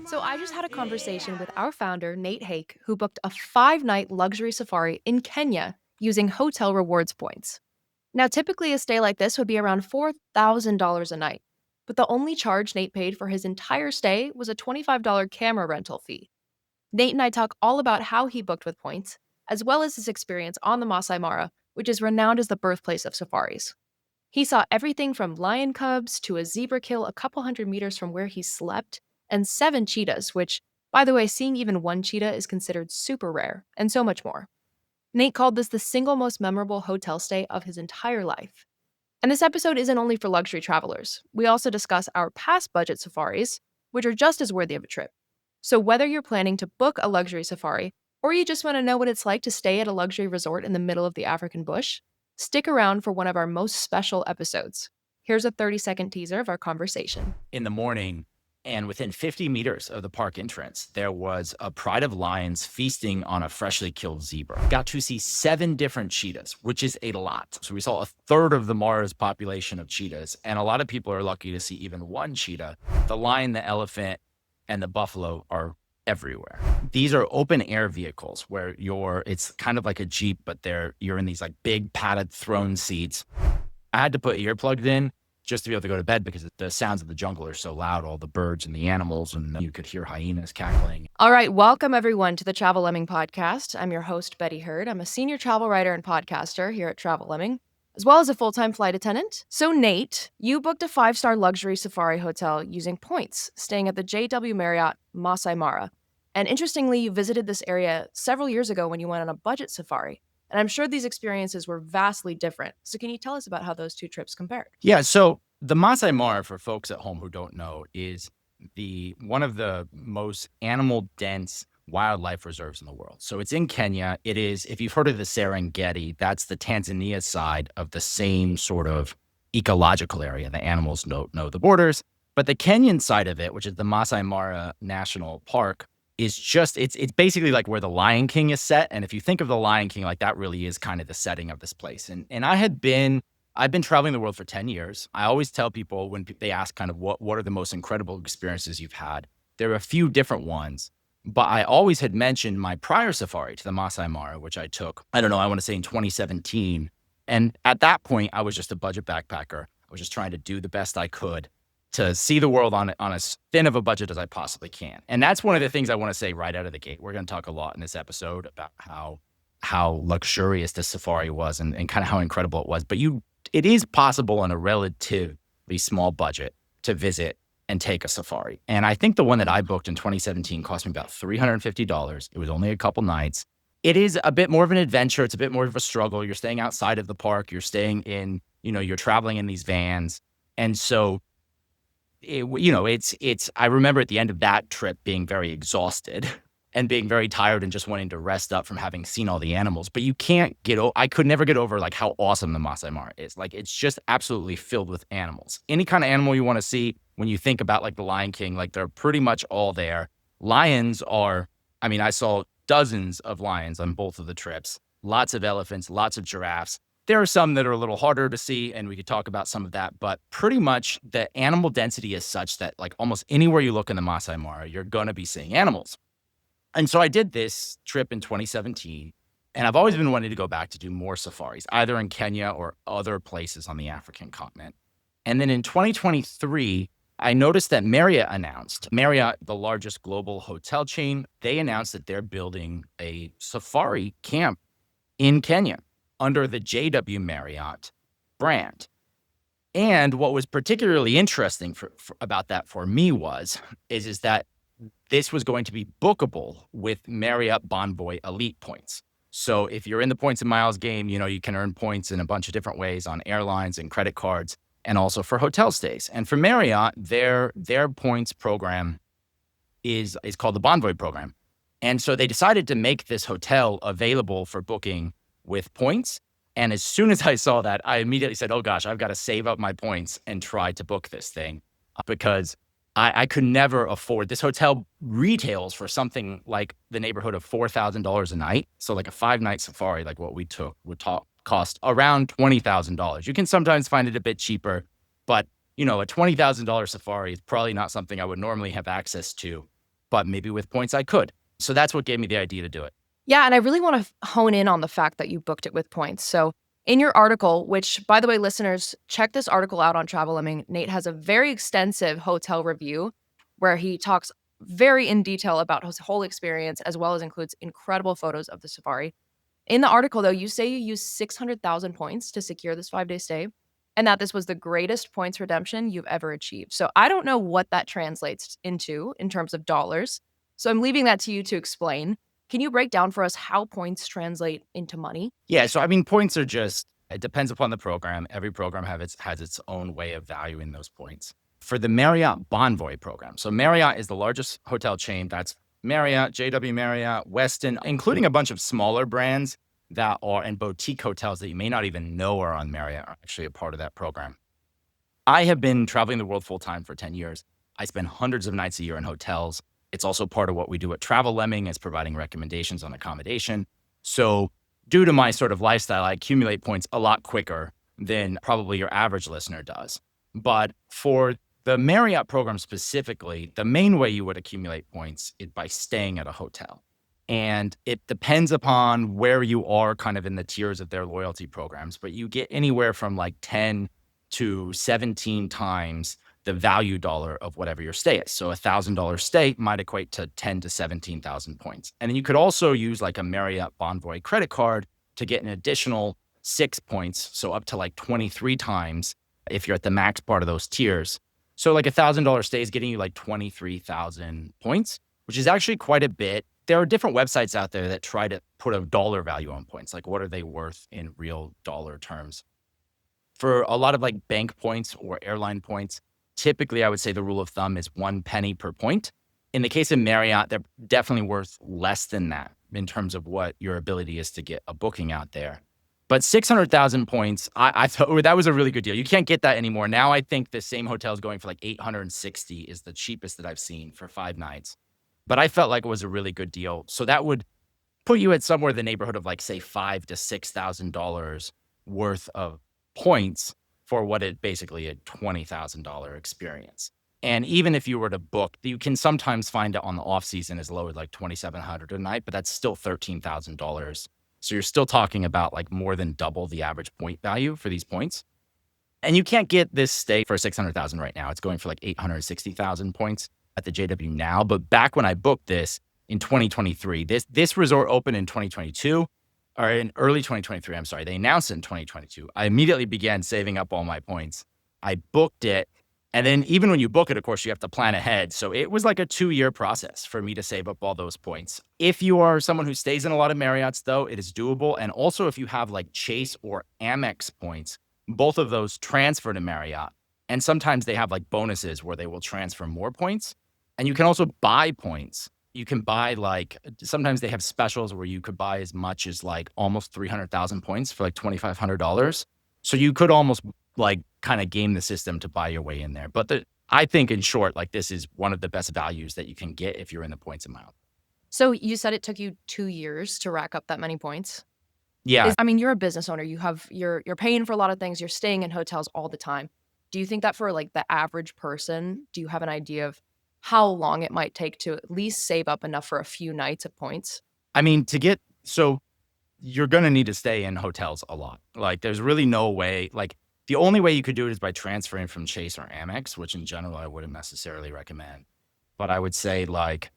So I just had a conversation with our founder, Nate Hake, who booked a 5-night luxury safari in Kenya using hotel rewards points. Now, typically a stay like this would be around $4,000 a night, but the only charge Nate paid for his entire stay was a $25 camera rental fee. Nate and I talk all about how he booked with points, as well as his experience on the Masai Mara, which is renowned as the birthplace of safaris. He saw everything from lion cubs to a zebra kill a couple hundred meters from where he slept, and 7 cheetahs, which, by the way, seeing even one cheetah is considered super rare, and so much more. Nate called this the single most memorable hotel stay of his entire life. And this episode isn't only for luxury travelers. We also discuss our past budget safaris, which are just as worthy of a trip. So whether you're planning to book a luxury safari, or you just want to know what it's like to stay at a luxury resort in the middle of the African bush, stick around for one of our most special episodes. Here's a 30-second teaser of our conversation. In the morning, and within 50 meters of the park entrance, there was a pride of lions feasting on a freshly killed zebra. Got to see 7 different cheetahs, which is a lot. So we saw a third of the Mara's population of cheetahs, and a lot of people are lucky to see even one cheetah. The lion, the elephant, and the buffalo are everywhere. These are open air vehicles where it's kind of like a Jeep, but you're in these like big padded throne seats. I had to put earplugs in just to be able to go to bed because the sounds of the jungle are so loud, all the birds and the animals, and you could hear hyenas cackling. All right, welcome everyone to the Travel Lemming podcast. I'm your host, Betty Hurd. I'm a senior travel writer and podcaster here at Travel Lemming, as well as a full-time flight attendant. So Nate, you booked a 5-star luxury safari hotel using points, staying at the JW Marriott Masai Mara. And interestingly, you visited this area several years ago when you went on a budget safari. And I'm sure these experiences were vastly different. So can you tell us about how those two trips compared? Yeah, so the Masai Mara, for folks at home who don't know, is one of the most animal-dense wildlife reserves in the world. So it's in Kenya. It is, if you've heard of the Serengeti, that's the Tanzania side of the same sort of ecological area. The animals don't know the borders. But the Kenyan side of it, which is the Masai Mara National Park, is just, it's basically like where the Lion King is set. And if you think of the Lion King, like that really is kind of the setting of this place. And I've been traveling the world for 10 years. I always tell people when they ask kind of what are the most incredible experiences you've had, there are a few different ones, but I always had mentioned my prior safari to the Masai Mara, which I took, I want to say in 2017. And at that point, I was just a budget backpacker. I was just trying to do the best I could to see the world on as thin of a budget as I possibly can. And that's one of the things I want to say right out of the gate. We're going to talk a lot in this episode about how luxurious this safari was and kind of how incredible it was. But it is possible on a relatively small budget to visit and take a safari. And I think the one that I booked in 2017 cost me about $350. It was only a couple nights. It is a bit more of an adventure. It's a bit more of a struggle. You're staying outside of the park. You're staying in, you're traveling in these vans. And so I remember at the end of that trip being very exhausted and being very tired and just wanting to rest up from having seen all the animals. But I could never get over like how awesome the Masai Mara is. Like it's just absolutely filled with animals. Any kind of animal you want to see when you think about like the Lion King, like they're pretty much all there. Lions I saw dozens of lions on both of the trips, lots of elephants, lots of giraffes. There are some that are a little harder to see, and we could talk about some of that, but pretty much the animal density is such that like almost anywhere you look in the Masai Mara, you're going to be seeing animals. And so I did this trip in 2017, and I've always been wanting to go back to do more safaris, either in Kenya or other places on the African continent. And then in 2023, I noticed that Marriott, the largest global hotel chain, they announced that they're building a safari camp in Kenya under the JW Marriott brand. And what was particularly interesting about that for me is that this was going to be bookable with Marriott Bonvoy elite points. So if you're in the points and miles game, you can earn points in a bunch of different ways on airlines and credit cards, and also for hotel stays. And for Marriott, their points program is called the Bonvoy program. And so they decided to make this hotel available for booking with points. And as soon as I saw that, I immediately said, oh gosh, I've got to save up my points and try to book this thing because I could never afford. This hotel retails for something like the neighborhood of $4,000 a night. So like a 5-night safari, like what we took, would cost around $20,000. You can sometimes find it a bit cheaper, but A $20,000 safari is probably not something I would normally have access to, but maybe with points I could. So that's what gave me the idea to do it. Yeah, and I really want to hone in on the fact that you booked it with points. So, in your article, which by the way, listeners, check this article out on Travel Lemming. Nate has a very extensive hotel review where he talks very in detail about his whole experience, as well as includes incredible photos of the safari. In the article, though, you say you used 600,000 points to secure this 5-day stay and that this was the greatest points redemption you've ever achieved. So I don't know what that translates into in terms of dollars. So I'm leaving that to you to explain. Can you break down for us how points translate into money? Yeah, so I mean, points are just, it depends upon the program. Every program has its own way of valuing those points. For the Marriott Bonvoy program, so Marriott is the largest hotel chain. That's Marriott, JW Marriott, Westin, including a bunch of smaller brands that are and boutique hotels that you may not even know are on Marriott are actually a part of that program. I have been traveling the world full time for 10 years. I spend hundreds of nights a year in hotels. It's also part of what we do at Travel Lemming is providing recommendations on accommodation. So due to my sort of lifestyle, I accumulate points a lot quicker than probably your average listener does. But for the Marriott program specifically, the main way you would accumulate points is by staying at a hotel. And it depends upon where you are kind of in the tiers of their loyalty programs, but you get anywhere from like 10 to 17 times the value dollar of whatever your stay is. So $1,000 stay might equate to 10 to 17,000 points. And then you could also use like a Marriott Bonvoy credit card to get an additional 6 points. So up to like 23 times if you're at the max part of those tiers. So like $1,000 stay is getting you like 23,000 points, which is actually quite a bit. There are different websites out there that try to put a dollar value on points. Like what are they worth in real dollar terms? For a lot of like bank points or airline points, typically I would say the rule of thumb is 1 penny per point. In the case of Marriott, they're definitely worth less than that in terms of what your ability is to get a booking out there. But 600,000 points, I thought that was a really good deal. You can't get that anymore. Now I think the same hotel is going for like 860 is the cheapest that I've seen for 5 nights. But I felt like it was a really good deal. So that would put you at somewhere in the neighborhood of like say $5,000 to $6,000 worth of points for what is basically a $20,000 experience. And even if you were to book, you can sometimes find it on the off season as low as like $2,700 a night, but that's still $13,000. So you're still talking about like more than double the average point value for these points. And you can't get this stay for 600,000 right now. It's going for like 860,000 points at the JW now. But back when I booked this in 2023, this resort opened in 2022 or in early 2023. I'm sorry. They announced it in 2022. I immediately began saving up all my points. I booked it. And then even when you book it, of course, you have to plan ahead. So it was like a 2-year process for me to save up all those points. If you are someone who stays in a lot of Marriotts, though, it is doable. And also if you have like Chase or Amex points, both of those transfer to Marriott. And sometimes they have like bonuses where they will transfer more points. And you can also buy points. You can buy like, sometimes they have specials where you could buy as much as like almost 300,000 points for like $2,500. So you could almost like kind of game the system to buy your way in there. But I think in short, like this is one of the best values that you can get if you're in the points amount. So you said it took you 2 years to rack up that many points. Yeah. I mean, you're a business owner. You're paying for a lot of things. You're staying in hotels all the time. Do you think that for like the average person, do you have an idea of how long it might take to at least save up enough for a few nights of points? I mean, so you're going to need to stay in hotels a lot. Like there's really no way, like the only way you could do it is by transferring from Chase or Amex, which in general I wouldn't necessarily recommend. But I would say like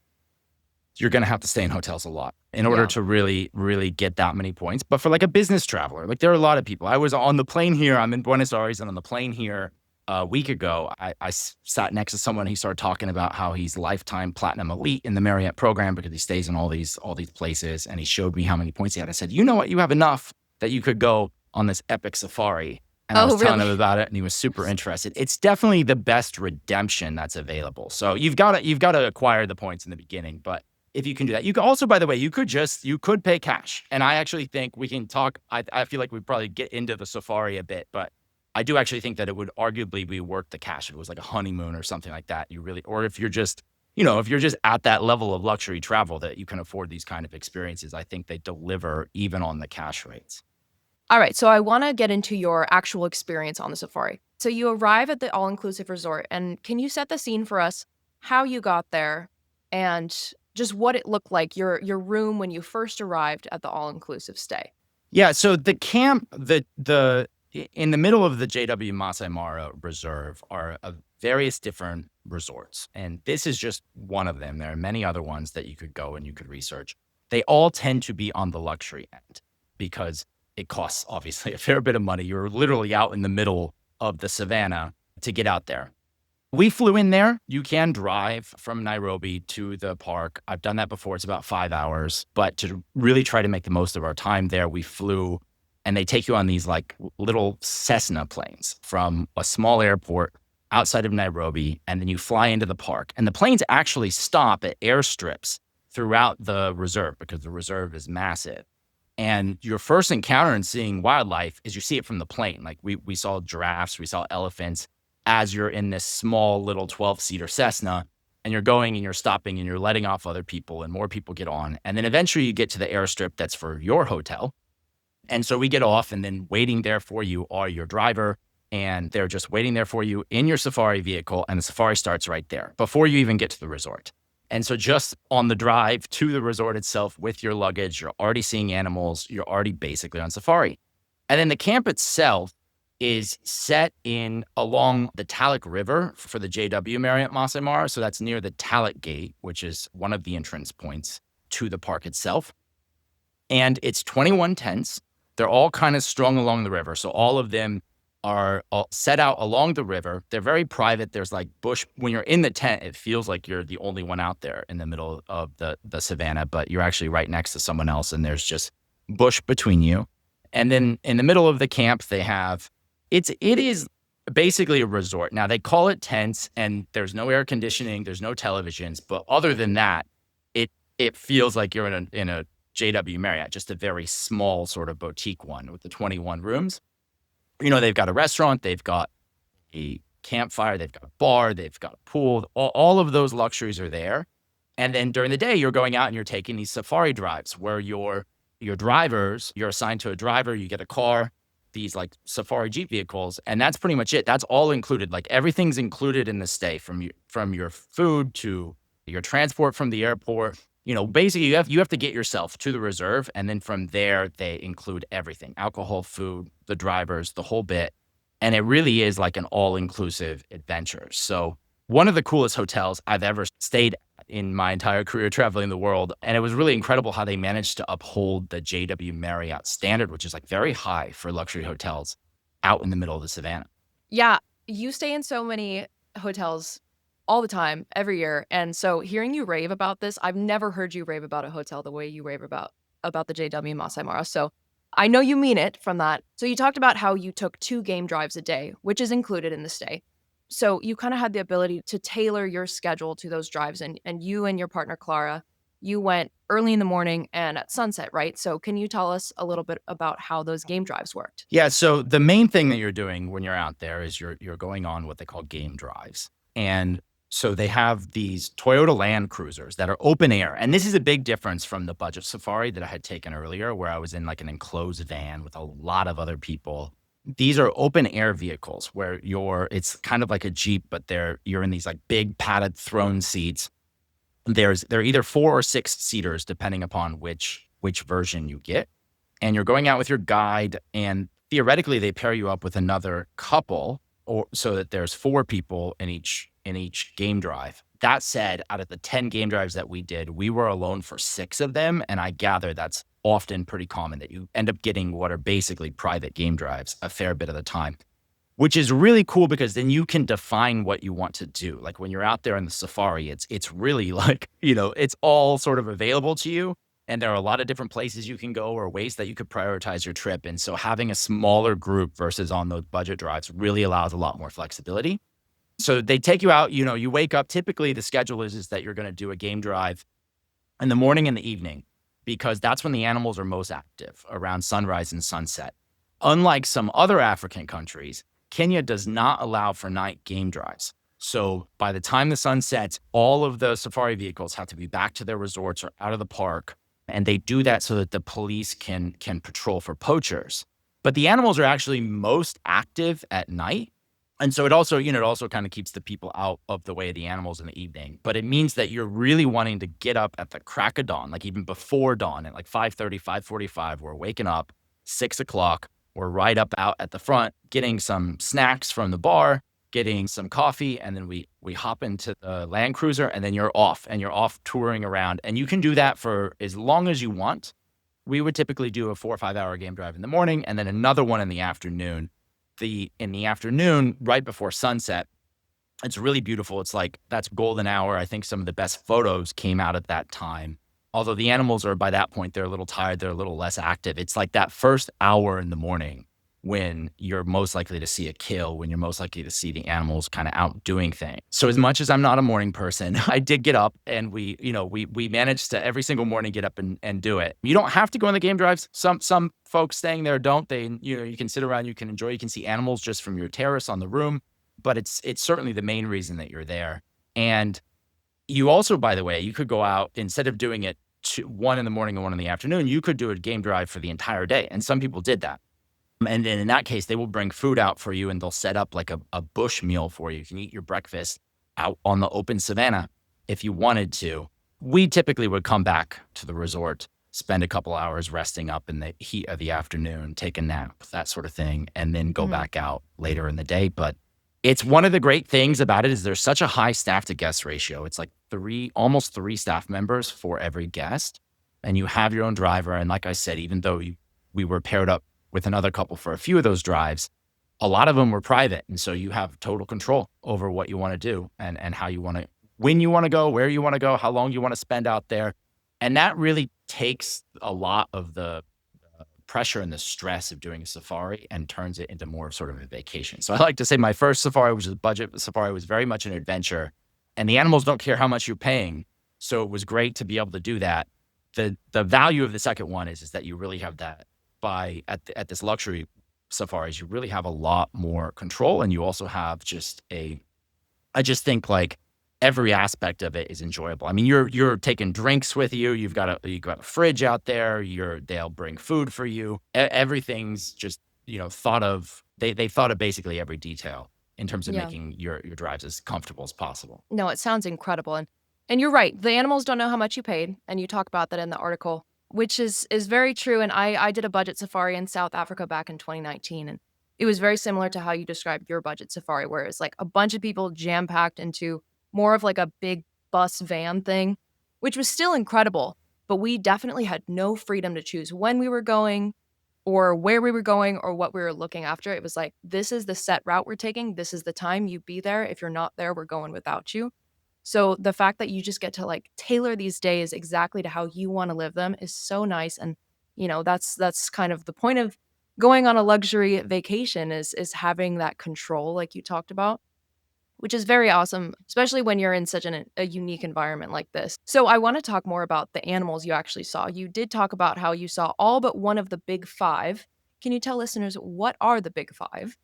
you're going to have to stay in hotels a lot in order to really, really get that many points. But for like a business traveler, like there are a lot of people. I was on the plane here. I'm in Buenos Aires and on the plane here a week ago, I sat next to someone. He started talking about how he's lifetime platinum elite in the Marriott program because he stays in all these places. And he showed me how many points he had. I said, you know what? You have enough that you could go on this epic safari. And I was telling him about it and he was super interested. It's definitely the best redemption that's available. So you've got to acquire the points in the beginning, but if you can do that, you can also, by the way, you could pay cash. And I actually think we can talk, I feel like we probably get into the safari a bit, but I do actually think that it would arguably be worth the cash if it was like a honeymoon or something like that. Or if you're just, if you're just at that level of luxury travel that you can afford these kind of experiences, I think they deliver even on the cash rates. All right, so I want to get into your actual experience on the safari. So you arrive at the all-inclusive resort, and can you set the scene for us, how you got there, and just what it looked like, your room when you first arrived at the all-inclusive stay? Yeah, so the camp, in the middle of the JW Masai Mara Reserve are various different resorts, and this is just one of them. There are many other ones that you could go and you could research. They all tend to be on the luxury end because it costs obviously a fair bit of money. You're literally out in the middle of the savannah to get out there. We flew in there. You can drive from Nairobi to the park. I've done that before. It's about 5 hours. But to really try to make the most of our time there, we flew and they take you on these like little Cessna planes from a small airport outside of Nairobi. And then you fly into the park. And the planes actually stop at airstrips throughout the reserve because the reserve is massive. And your first encounter in seeing wildlife is you see it from the plane. Like we saw giraffes, we saw elephants as you're in this small little 12-seater Cessna and you're going and you're stopping and you're letting off other people and more people get on. And then eventually you get to the airstrip that's for your hotel. And so we get off and then waiting there for you are your driver and they're just waiting there for you in your safari vehicle and the safari starts right there before you even get to the resort. And so just on the drive to the resort itself with your luggage, you're already seeing animals, you're already basically on safari. And then the camp itself is set in along the Talek River for the JW Marriott Masai Mara. So that's near the Talek Gate, which is one of the entrance points to the park itself. And it's 21 tents. They're all kind of strung along the river. So all of them are all set out along the river. They're very private. There's like bush. When you're in the tent, it feels like you're the only one out there in the middle of the savannah, but you're actually right next to someone else and there's just bush between you. And then in the middle of the camp, they have, it is basically a resort. Now they call it tents and there's no air conditioning, there's no televisions, but other than that, it feels like you're in a JW Marriott, just a very small sort of boutique one with the 21 rooms. You know, they've got a restaurant, they've got a campfire, they've got a bar, they've got a pool. All of those luxuries are there. And then during the day, you're going out and you're taking these safari drives where your drivers, you're assigned to a driver, you get a car, these like safari Jeep vehicles, and that's pretty much it. That's all included. Like everything's included in the stay from your food to your transport from the airport. You know, basically you have to get yourself to the reserve. And then from there, they include everything, alcohol, food, the drivers, the whole bit. And it really is like an all-inclusive adventure. So one of the coolest hotels I've ever stayed at in my entire career traveling the world. And it was really incredible how they managed to uphold the JW Marriott standard, which is like very high for luxury hotels out in the middle of the savannah. Yeah, you stay in so many hotels all the time, every year. And so hearing you rave about this, I've never heard you rave about a hotel the way you rave about the JW Masai Mara. So I know you mean it from that. So you talked about how you took 2 game drives a day, which is included in the stay. So you kind of had the ability to tailor your schedule to those drives and you and your partner Clara, you went early in the morning and at sunset, right? So can you tell us a little bit about how those game drives worked? Yeah. So the main thing that you're doing when you're out there is you're going on what they call game drives. And so they have these Toyota Land Cruisers that are open air. And this is a big difference from the budget safari that I had taken earlier, where I was in like an enclosed van with a lot of other people. These are open air vehicles where it's kind of like a Jeep, but you're in these like big padded throne seats. They're either 4 or 6 seaters, depending upon which version you get. And you're going out with your guide, and theoretically they pair you up with another couple, or so that there's 4 people in each game drive. That said, out of the 10 game drives that we did, we were alone for 6 of them. And I gather that's often pretty common that you end up getting what are basically private game drives a fair bit of the time, which is really cool because then you can define what you want to do. Like when you're out there in the safari, it's really like, it's all sort of available to you. And there are a lot of different places you can go or ways that you could prioritize your trip. And so having a smaller group versus on those budget drives really allows a lot more flexibility. So they take you out, you wake up. Typically the schedule is that you're going to do a game drive in the morning and the evening because that's when the animals are most active, around sunrise and sunset. Unlike some other African countries, Kenya does not allow for night game drives. So by the time the sun sets, all of the safari vehicles have to be back to their resorts or out of the park. And they do that so that the police can patrol for poachers. But the animals are actually most active at night. And so it also, it also kind of keeps the people out of the way of the animals in the evening. But it means that you're really wanting to get up at the crack of dawn, like even before dawn at like 5:30, 5:45, we're waking up, 6 o'clock, we're right up out at the front, getting some snacks from the bar, getting some coffee, and then we hop into the Land Cruiser, and then you're off touring around. And you can do that for as long as you want. We would typically do a 4 or 5 hour game drive in the morning and then another one in the afternoon. In the afternoon, right before sunset, it's really beautiful. It's like that's golden hour. I think some of the best photos came out at that time. Although the animals are, by that point, they're a little tired, they're a little less active. It's like that first hour in the morning when you're most likely to see a kill, when you're most likely to see the animals kind of out doing things. So as much as I'm not a morning person, I did get up and we managed to every single morning get up and do it. You don't have to go on the game drives. Some folks staying there don't. You can sit around, you can enjoy, you can see animals just from your terrace on the room, but it's certainly the main reason that you're there. And you also, by the way, you could go out instead of doing it 1 in the morning and 1 in the afternoon, you could do a game drive for the entire day. And some people did that. And then in that case, they will bring food out for you and they'll set up like a bush meal for you. You can eat your breakfast out on the open savanna if you wanted to. We typically would come back to the resort, spend a couple hours resting up in the heat of the afternoon, take a nap, that sort of thing, and then go back out later in the day. But it's one of the great things about it is there's such a high staff to guest ratio. It's like almost 3 staff members for every guest. And you have your own driver. And like I said, even though we were paired up with another couple for a few of those drives, a lot of them were private. And so you have total control over what you want to do and how you want to, when you want to go, where you want to go, how long you want to spend out there. And that really takes a lot of the pressure and the stress of doing a safari and turns it into more sort of a vacation. So I like to say my first safari, which was a budget safari, was very much an adventure. And the animals don't care how much you're paying. So it was great to be able to do that. The value of the second one is that you really have that at this luxury safaris, you really have a lot more control. And you also have I just think like every aspect of it is enjoyable. I mean, you're taking drinks with you. You've got a fridge out there. They'll bring food for you. Everything's just, thought of, they thought of basically every detail in terms of Yeah. making your drives as comfortable as possible. No, it sounds incredible. And you're right. The animals don't know how much you paid. And you talk about that in the article, which is very true. And I did a budget safari in South Africa back in 2019. And it was very similar to how you described your budget safari, where it's like a bunch of people jam packed into more of like a big bus van thing, which was still incredible. But we definitely had no freedom to choose when we were going or where we were going or what we were looking after. It was like, this is the set route we're taking. This is the time you be there. If you're not there, we're going without you. So the fact that you just get to like tailor these days exactly to how you want to live them is so nice. And, that's kind of the point of going on a luxury vacation is having that control like you talked about, which is very awesome, especially when you're in such a unique environment like this. So I want to talk more about the animals you actually saw. You did talk about how you saw all but one of the big 5. Can you tell listeners what are the big 5?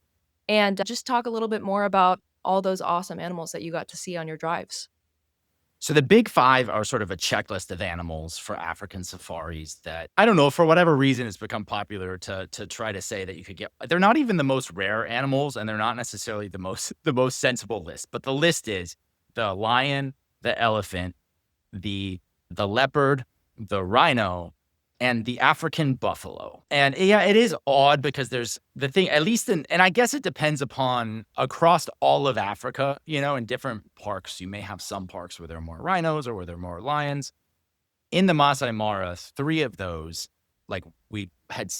And just talk a little bit more about all those awesome animals that you got to see on your drives. So the big 5 are sort of a checklist of animals for African safaris that, I don't know, for whatever reason, it's become popular to try to say that you could get. They're not even the most rare animals, and they're not necessarily the most sensible list. But the list is the lion, the elephant, the leopard, the rhino, and the African buffalo. And yeah, it is odd because there's the thing, at least and I guess it depends upon across all of Africa, in different parks, you may have some parks where there are more rhinos or where there are more lions. In the Masai Mara, 3 of those, like we had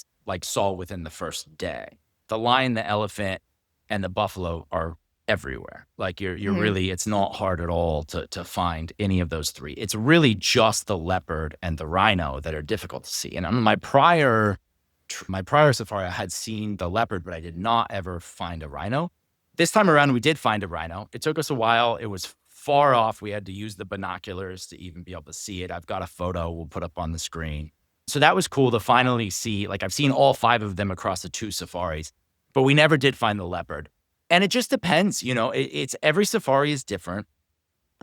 saw within the first day. The lion, the elephant, and the buffalo are everywhere. Like you're really, it's not hard at all to find any of those 3. It's really just the leopard and the rhino that are difficult to see. And on my prior safari, I had seen the leopard, but I did not ever find a rhino. This time around, we did find a rhino. It took us a while. It was far off. We had to use the binoculars to even be able to see it. I've got a photo we'll put up on the screen. So that was cool to finally see. Like I've seen all 5 of them across the 2 safaris, but we never did find the leopard. And it just depends, it's every safari is different.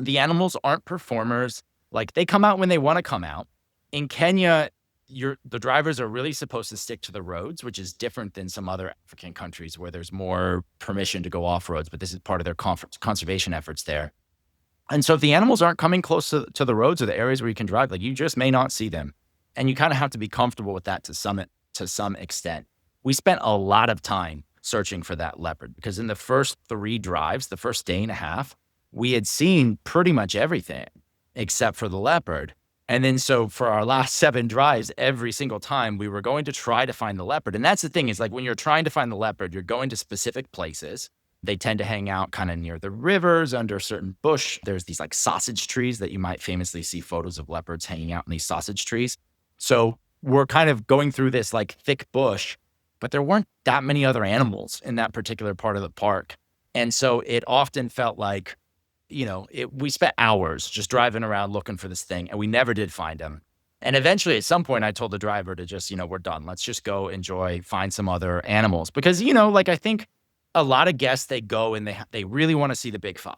The animals aren't performers. Like they come out when they want to come out. In Kenya, the drivers are really supposed to stick to the roads, which is different than some other African countries where there's more permission to go off roads, but this is part of their conservation efforts there. And so if the animals aren't coming close to the roads or the areas where you can drive, like you just may not see them. And you kind of have to be comfortable with that to some extent. We spent a lot of time searching for that leopard because in the first 3 drives, the first day and a half, we had seen pretty much everything except for the leopard. And then so for our last 7 drives, every single time we were going to try to find the leopard. And that's the thing is like when you're trying to find the leopard, you're going to specific places. They tend to hang out kind of near the rivers under a certain bush. There's these like sausage trees that you might famously see photos of leopards hanging out in these sausage trees. So we're kind of going through this like thick bush, but there weren't that many other animals in that particular part of the park. And so it often felt like, we spent hours just driving around looking for this thing and we never did find him. And eventually at some point I told the driver to just, we're done. Let's just go enjoy, find some other animals. Because, I think a lot of guests, they go and they really want to see the big 5.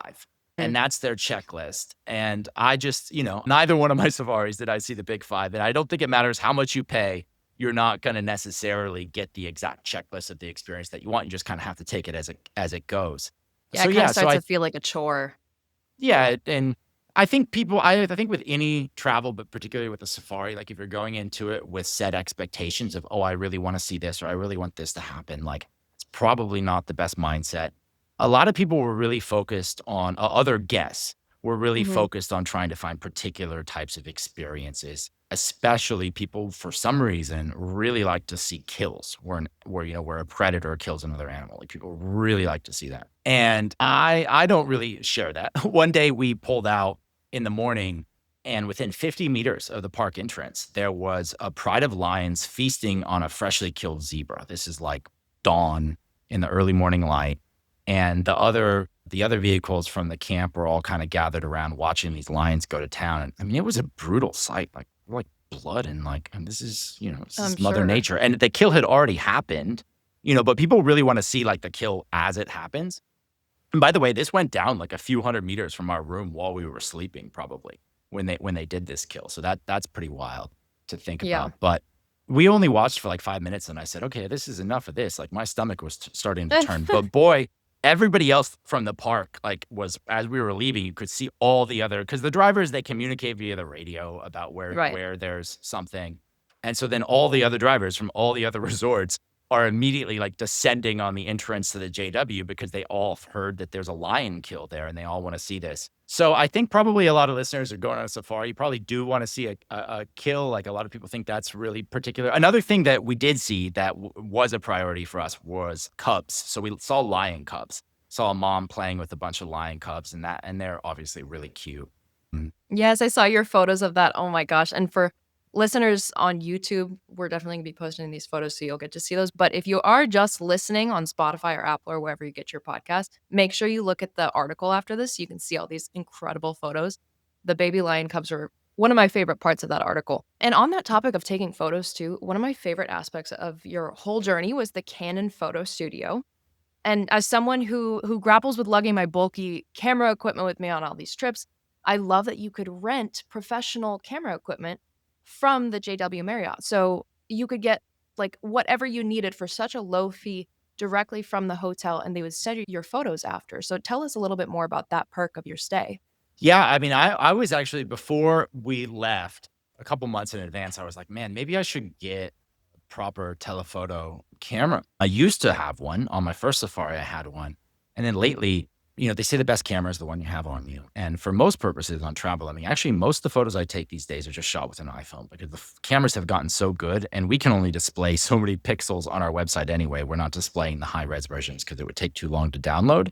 And that's their checklist. And I just, neither one of my safaris did I see the big 5. And I don't think it matters how much you pay. You're not going to necessarily get the exact checklist of the experience that you want. You just kind of have to take it as it goes. Yeah, it kind of starts to feel like a chore. Yeah. And I think I think with any travel, but particularly with a safari, like if you're going into it with set expectations of, I really want to see this or I really want this to happen, like it's probably not the best mindset. A lot of people were really focused on other guests were really focused on trying to find particular types of experiences, especially people for some reason really like to see kills where a predator kills another animal. Like people really like to see that. And I don't really share that. One day we pulled out in the morning and within 50 meters of the park entrance, there was a pride of lions feasting on a freshly killed zebra. This is like dawn in the early morning light. And the other vehicles from the camp were all kind of gathered around watching these lions go to town. And I mean, it was a brutal sight, like blood and this is, this is Mother Nature. And the kill had already happened, but people really want to see like the kill as it happens. And by the way, this went down like a few hundred meters from our room while we were sleeping, probably when they did this kill. So that's pretty wild to think about. But we only watched for like 5 minutes and I said, okay, this is enough of this. Like my stomach was starting to turn, but boy, everybody else from the park, was as we were leaving, you could see all the other, because the drivers, they communicate via the radio about where there's something. And so then all the other drivers from all the other resorts are immediately like descending on the entrance to the JW because they all heard that there's a lion kill there and they all want to see this. So I think probably a lot of listeners are going on a safari. You probably do want to see a kill. Like a lot of people think that's really particular. Another thing that we did see that was a priority for us was cubs. So we saw lion cubs. Saw a mom playing with a bunch of lion cubs and they're obviously really cute. Yes, I saw your photos of that. Oh my gosh. And for listeners on YouTube, we're definitely going to be posting these photos so you'll get to see those. But if you are just listening on Spotify or Apple or wherever you get your podcast, make sure you look at the article after this so you can see all these incredible photos. The baby lion cubs are one of my favorite parts of that article. And on that topic of taking photos too, one of my favorite aspects of your whole journey was the Canon photo studio. And as someone who grapples with lugging my bulky camera equipment with me on all these trips, I love that you could rent professional camera equipment from the JW Marriott. So you could get like whatever you needed for such a low fee directly from the hotel and they would send you your photos after. So tell us a little bit more about that perk of your stay. Yeah, I mean, I was actually, before we left, a couple months in advance, I was like, man, maybe I should get a proper telephoto camera. I used to have one. On my first safari, I had one. And then lately, they say the best camera is the one you have on you. And for most purposes on travel, I mean, actually, most of the photos I take these days are just shot with an iPhone because the cameras have gotten so good and we can only display so many pixels on our website anyway. We're not displaying the high-res versions because it would take too long to download.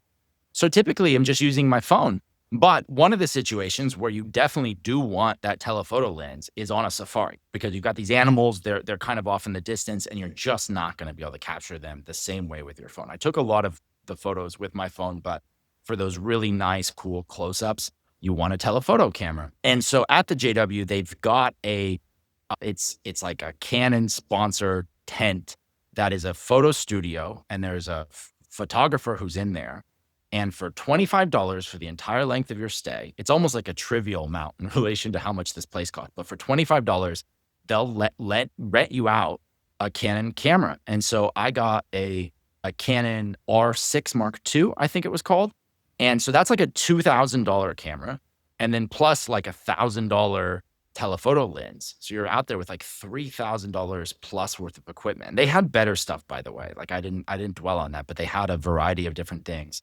So typically, I'm just using my phone. But one of the situations where you definitely do want that telephoto lens is on a safari because you've got these animals, they're kind of off in the distance and you're just not going to be able to capture them the same way with your phone. I took a lot of the photos with my phone, but for those really nice, cool close-ups, you want a telephoto camera. And so at the JW, they've got it's like a Canon sponsored tent that is a photo studio and there's a photographer who's in there. And for $25 for the entire length of your stay, it's almost like a trivial amount in relation to how much this place costs. But for $25, they'll rent you out a Canon camera. And so I got a Canon R6 Mark II, I think it was called. And so that's like a $2,000 camera. And then plus like $1,000 telephoto lens. So you're out there with like $3,000 plus worth of equipment. They had better stuff, by the way. Like I didn't dwell on that, but they had a variety of different things.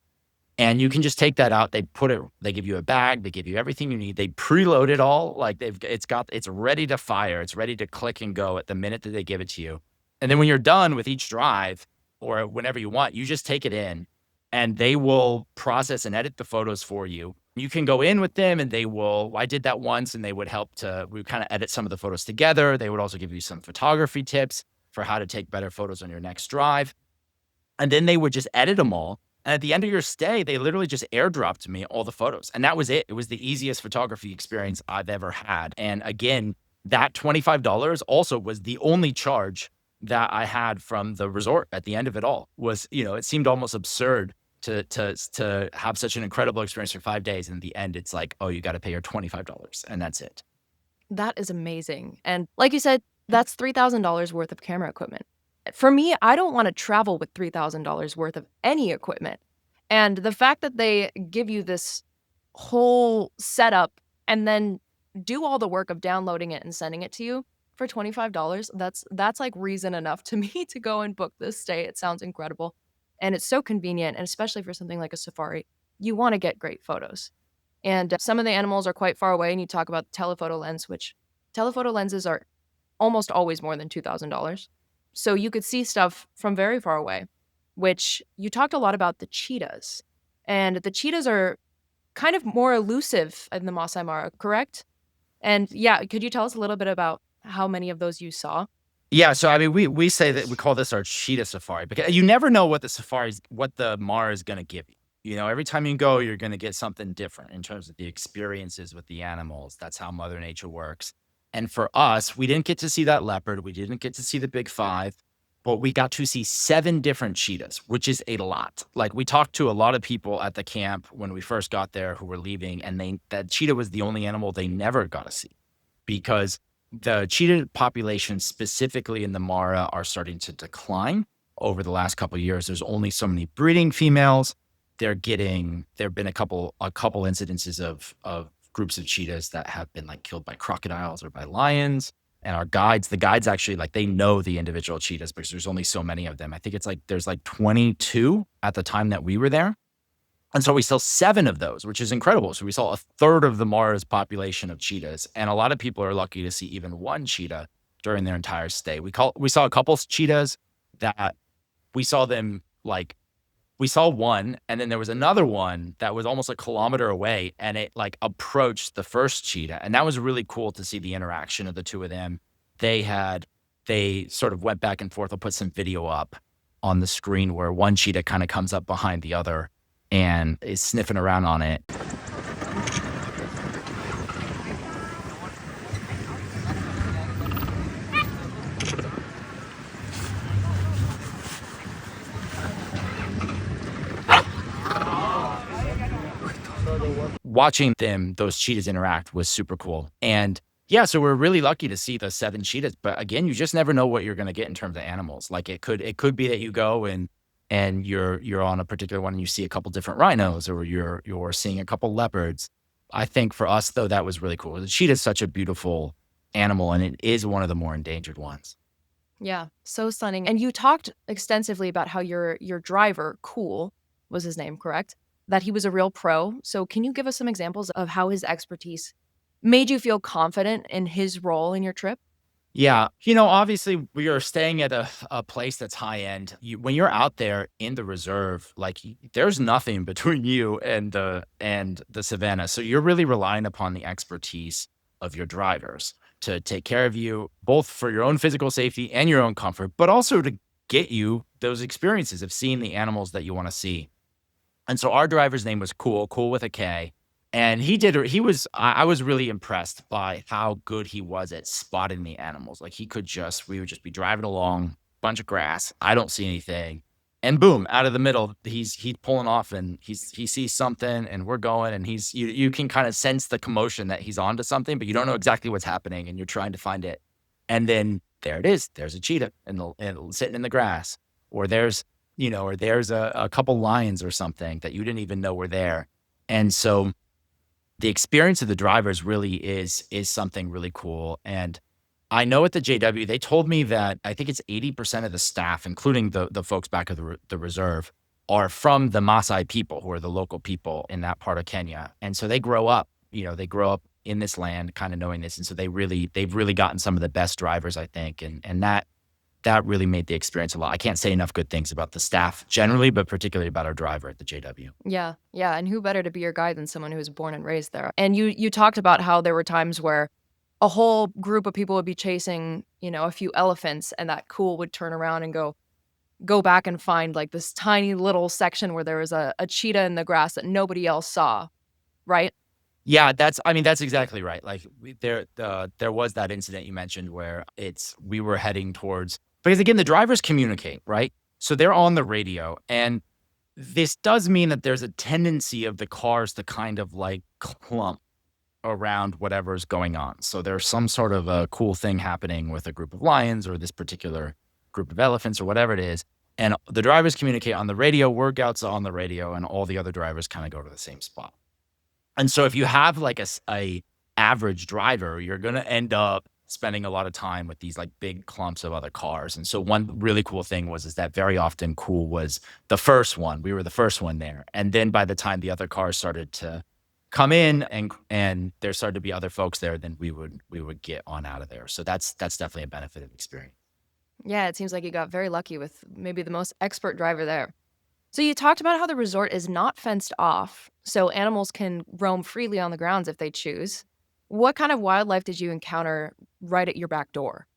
And you can just take that out. They give you a bag, they give you everything you need. They preload it all. Like it's ready to fire. It's ready to click and go at the minute that they give it to you. And then when you're done with each drive or whenever you want, you just take it in and they will process and edit the photos for you. You can go in with them and I did that once and we would kind of edit some of the photos together. They would also give you some photography tips for how to take better photos on your next drive. And then they would just edit them all. And at the end of your stay, they literally just airdropped me all the photos. And that was it. It was the easiest photography experience I've ever had. And again, that $25 also was the only charge that I had from the resort at the end of it all. It seemed almost absurd to have such an incredible experience for 5 days. And in the end, it's like, oh, you got to pay your $25 and that's it. That is amazing. And like you said, that's $3,000 worth of camera equipment. For me, I don't want to travel with $3,000 worth of any equipment. And the fact that they give you this whole setup and then do all the work of downloading it and sending it to you for $25, that's like reason enough to me to go and book this stay. It sounds incredible. And it's so convenient, and especially for something like a safari, you want to get great photos. And some of the animals are quite far away, and you talk about the telephoto lens, which telephoto lenses are almost always more than $2,000. So you could see stuff from very far away, which you talked a lot about the cheetahs. And the cheetahs are kind of more elusive in the Masai Mara, correct? And yeah, could you tell us a little bit about how many of those you saw? Yeah, so I mean, we say that we call this our cheetah safari because you never know what the Mara is going to give you. Every time you go, you're going to get something different in terms of the experiences with the animals. That's how Mother Nature works. And for us, we didn't get to see that leopard. We didn't get to see the big five, but we got to see 7 different cheetahs, which is a lot. Like we talked to a lot of people at the camp when we first got there who were leaving, and that cheetah was the only animal they never got to see because the cheetah population specifically in the Mara are starting to decline over the last couple of years. There's only so many breeding females. There've been a couple incidences of groups of cheetahs that have been like killed by crocodiles or by lions. And the guides actually they know the individual cheetahs because there's only so many of them. I think it's there's 22 at the time that we were there. And so we saw 7 of those, which is incredible. So we saw a third of the Mara's population of cheetahs. And a lot of people are lucky to see even one cheetah during their entire stay. We saw a couple of cheetahs that we saw them we saw one, and then there was another one that was almost a kilometer away, and it approached the first cheetah. And that was really cool to see the interaction of the two of them. They sort of went back and forth. I'll put some video up on the screen where one cheetah kind of comes up behind the other and is sniffing around on it. Watching those cheetahs interact was super cool. And yeah, so we're really lucky to see the 7 cheetahs. But again, you just never know what you're going to get in terms of animals. Like it could be that you go and you're on a particular one and you see a couple different rhinos, or you're seeing a couple leopards. I think for us though, that was really cool. The cheetah is such a beautiful animal, and it is one of the more endangered ones. Yeah, so stunning. And you talked extensively about how your driver, Cool, was his name, correct? That he was a real pro. So can you give us some examples of how his expertise made you feel confident in his role in your trip? Yeah. Obviously we are staying at a place that's high end. When you're out there in the reserve, there's nothing between you and the savannah. So you're really relying upon the expertise of your drivers to take care of you, both for your own physical safety and your own comfort, but also to get you those experiences of seeing the animals that you want to see. And so our driver's name was Cool with a K. And I was really impressed by how good he was at spotting the animals. We would just be driving along, bunch of grass. I don't see anything. And boom, out of the middle, he's pulling off and he sees something and we're going, and you can kind of sense the commotion that he's onto something, but you don't know exactly what's happening and you're trying to find it. And then there it is. There's a cheetah and sitting in the grass, or there's a couple lions or something that you didn't even know were there. And so the experience of the drivers really is something really cool. And I know at the JW, they told me that I think it's 80% of the staff, including the folks back at the reserve, are from the Maasai people, who are the local people in that part of Kenya. And so they grow up in this land kind of knowing this. And so they've really gotten some of the best drivers, I think. And that really made the experience a lot. I can't say enough good things about the staff generally, but particularly about our driver at the JW. Yeah, yeah, and who better to be your guide than someone who was born and raised there? And you talked about how there were times where a whole group of people would be chasing, a few elephants, and that cool would turn around and go back and find like this tiny little section where there was a cheetah in the grass that nobody else saw, right? Yeah, that's exactly right. Like there was that incident you mentioned where we were heading towards, because again, the drivers communicate, right? So they're on the radio, and this does mean that there's a tendency of the cars to kind of like clump around whatever's going on. So there's some sort of a cool thing happening with a group of lions or this particular group of elephants or whatever it is. And the drivers communicate on the radio, word gets on the radio, and all the other drivers kind of go to the same spot. And so if you have like a average driver, you're going to end up spending a lot of time with these like big clumps of other cars. And so one really cool thing is that very often cool was the first one. We were the first one there. And then by the time the other cars started to come in and there started to be other folks there, then we would get on out of there. So that's definitely a benefit of experience. Yeah, it seems like you got very lucky with maybe the most expert driver there. So you talked about how the resort is not fenced off, so animals can roam freely on the grounds if they choose. What kind of wildlife did you encounter right at your back door?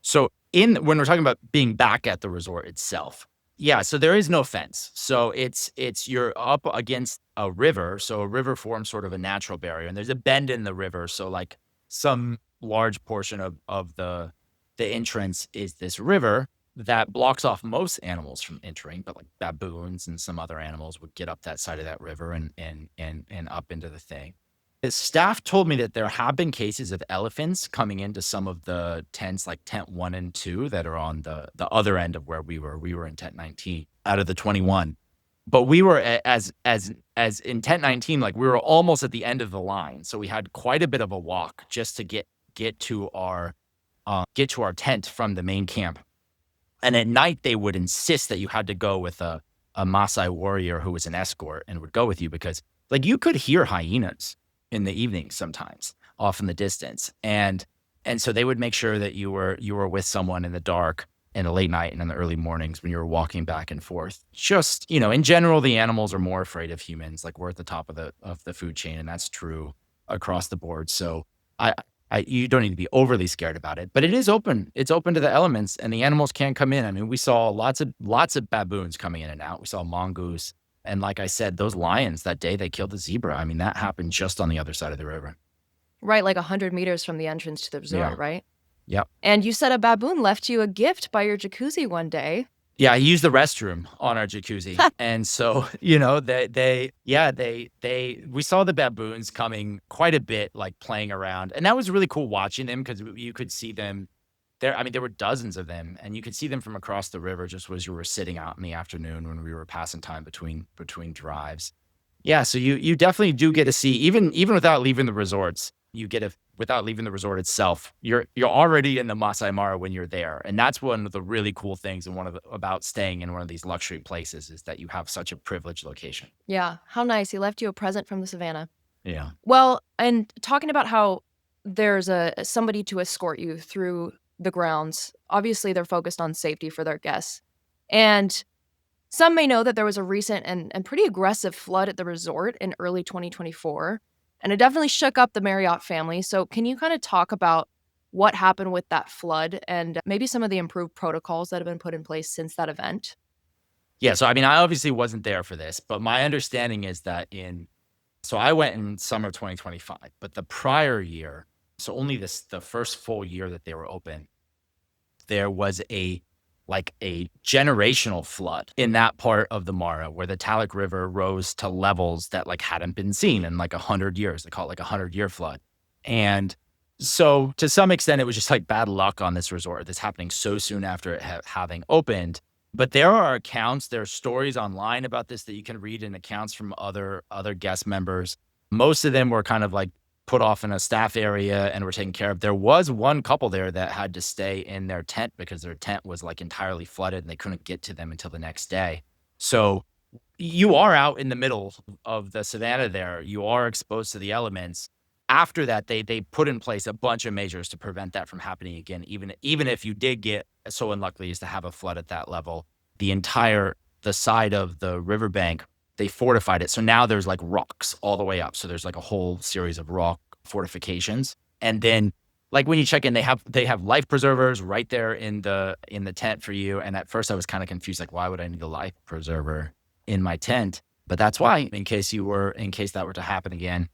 So when we're talking about being back at the resort itself, yeah, so there is no fence. So you're up against a river. So a river forms sort of a natural barrier, and there's a bend in the river. So like some large portion of the entrance is this river that blocks off most animals from entering, but like baboons and some other animals would get up that side of that river and up into the thing. The staff told me that there have been cases of elephants coming into some of the tents, like tent 1 and 2, that are on the other end of where we were. We were in tent 19 out of the 21. But we were as in tent 19, like we were almost at the end of the line. So we had quite a bit of a walk just to get to our tent from the main camp. And at night, they would insist that you had to go with a Maasai warrior who was an escort and would go with you, because like you could hear hyenas in the evening sometimes off in the distance. And so they would make sure that you were with someone in the dark in the late night and in the early mornings when you were walking back and forth. Just, in general, the animals are more afraid of humans. Like we're at the top of the food chain, and that's true across the board. So you don't need to be overly scared about it, but it is open. It's open to the elements, and the animals can come in. I mean, we saw lots of baboons coming in and out. We saw mongoose. And like I said, those lions that day, they killed the zebra. I mean, that happened just on the other side of the river. Right, like 100 meters from the entrance to the resort, Yeah. right? Yep. And you said a baboon left you a gift by your jacuzzi one day. Yeah, he used the restroom on our jacuzzi. And so, we saw the baboons coming quite a bit, like playing around. And that was really cool watching them, because you could see them there. I mean, there were dozens of them, and you could see them from across the river just as you were sitting out in the afternoon when we were passing time between drives. Yeah, so you definitely do get to see, even without leaving the resorts, without leaving the resort itself, you're already in the Masai Mara when you're there. And that's one of the really cool things about staying in one of these luxury places, is that you have such a privileged location. Yeah, how nice. He left you a present from the savannah. Yeah. Well, and talking about how there's somebody to escort you through the grounds, obviously they're focused on safety for their guests. And some may know that there was a recent and pretty aggressive flood at the resort in early 2024, and it definitely shook up the Marriott family. So can you kind of talk about what happened with that flood and maybe some of the improved protocols that have been put in place since that event? Yeah, so I mean, I obviously wasn't there for this, but my understanding is that so I went in summer 2025, but the prior year, so only the first full year that they were open, there was a generational flood in that part of the Mara, where the Talek River rose to levels that like hadn't been seen in like 100 years. They call it like 100-year flood. And So to some extent, it was just like bad luck on this resort. This happening so soon after it having opened. But there are accounts, there are stories online about this that you can read in accounts from other guest members. Most of them were kind of like put off in a staff area and were taken care of. There was one couple there that had to stay in their tent because their tent was like entirely flooded and they couldn't get to them until the next day. So you are out in the middle of the savannah there. You are exposed to the elements. After that, they put in place a bunch of measures to prevent that from happening again. Even if you did get so unlucky as to have a flood at that level, the side of the riverbank, they fortified it. So now there's like rocks all the way up. So there's like a whole series of rock fortifications. And then like when you check in, they have life preservers right there in the tent for you. And at first I was kind of confused, like, why would I need a life preserver in my tent? But that's why, in case that were to happen again.